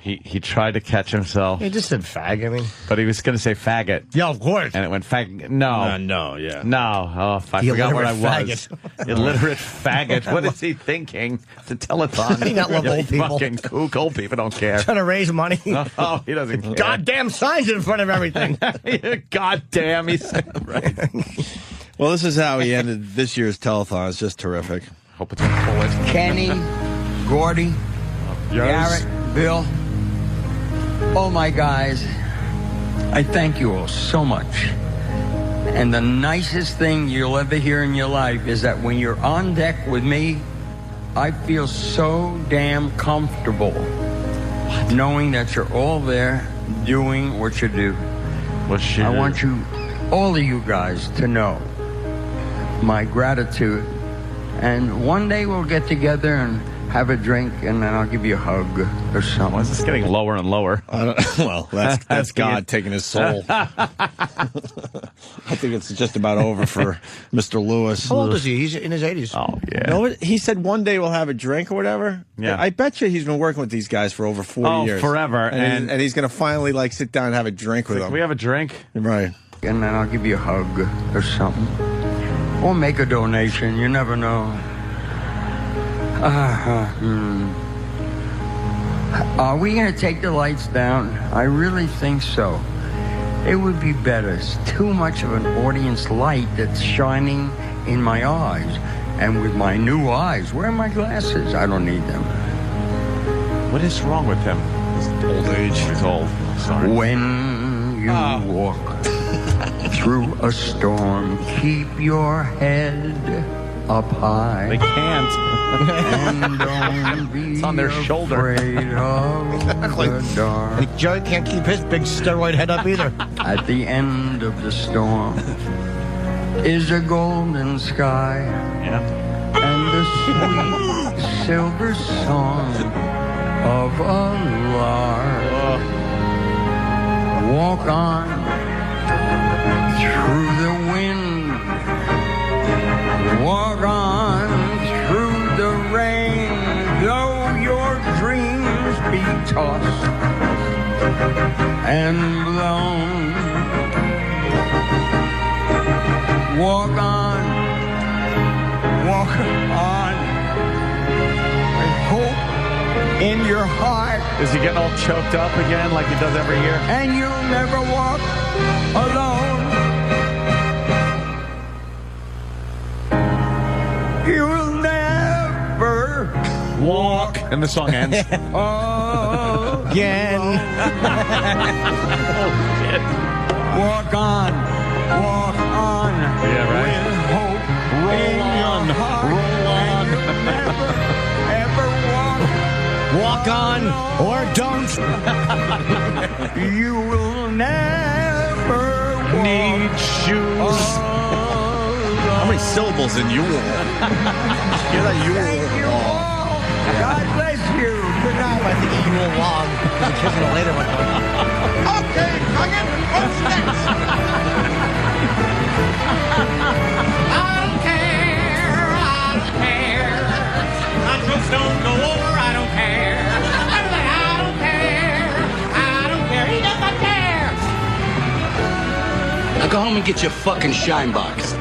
He tried to catch himself. He just said fag, I mean. But he was going to say faggot. Yeah, of course. And it went fag. No. No, yeah. No. Oh, I The forgot what I illiterate was. faggot. Illiterate faggot. What is he thinking? It's a telethon. He not love old people. Fucking kook. Old people don't care. Trying to raise money. Oh, he doesn't care. Goddamn signs in front of everything. Goddamn, he said right. Well, this is how he ended this year's telethon. It's just terrific. Hope it's going to pull it. Kenny, Gordy, Garrett, Bill, all my guys, I thank you all so much. And the nicest thing you'll ever hear in your life is that when you're on deck with me, I feel so damn comfortable knowing that you're all there doing what you do. I want you, all of you guys, to know my gratitude. And one day we'll get together and have a drink, and then I'll give you a hug or something. Why is this getting lower and lower? Well, that's God taking his soul. I think it's just about over for Mr. Lewis. How old is he? He's in his 80s. Oh, yeah. No, he said one day we'll have a drink or whatever. Yeah. I bet you he's been working with these guys for over 40 years. Forever. And he's going to finally sit down and have a drink with them. Can we have a drink? Right. And then I'll give you a hug or something. Or make a donation. You never know. Are we going to take the lights down? I really think so. It would be better. It's too much of an audience light that's shining in my eyes. And with my new eyes, where are my glasses? I don't need them. What is wrong with him? Old age. He's old. Sorry. When you walk through a storm, keep your head up high. They can't. And don't be it's on their shoulder. afraid of the dark. Like Joey can't keep his big steroid head up either. At the end of the storm is a golden sky. Yeah. And the sweet silver song of a lark. Walk on through the wind. Walk on through the rain, though your dreams be tossed and blown. Walk on with hope in your heart. Is he getting all choked up again like he does every year? And you'll never walk alone. You'll never walk. And the song ends. Again. Walk on. Yeah, right. With hope in your heart. Roll on. And you'll never, ever Walk on or don't. You will never need shoes. How many syllables in you? Hear that you? Thank you all. God bless you. Good night. I think you will long. The kids in the later one. Okay, Huggin, what's next? I don't care. My troops don't go over, I don't care. I don't care. He doesn't care. Now go home and get your fucking shine box.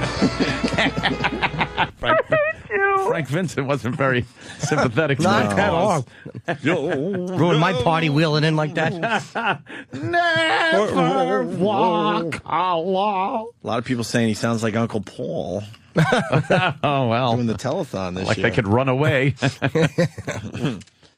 Frank Vincent wasn't very sympathetic. Not at all. Ruined my party wheeling in like that. Never walk alone. A lot of people saying he sounds like Uncle Paul. Oh, well. Doing the telethon this like year. they could run away.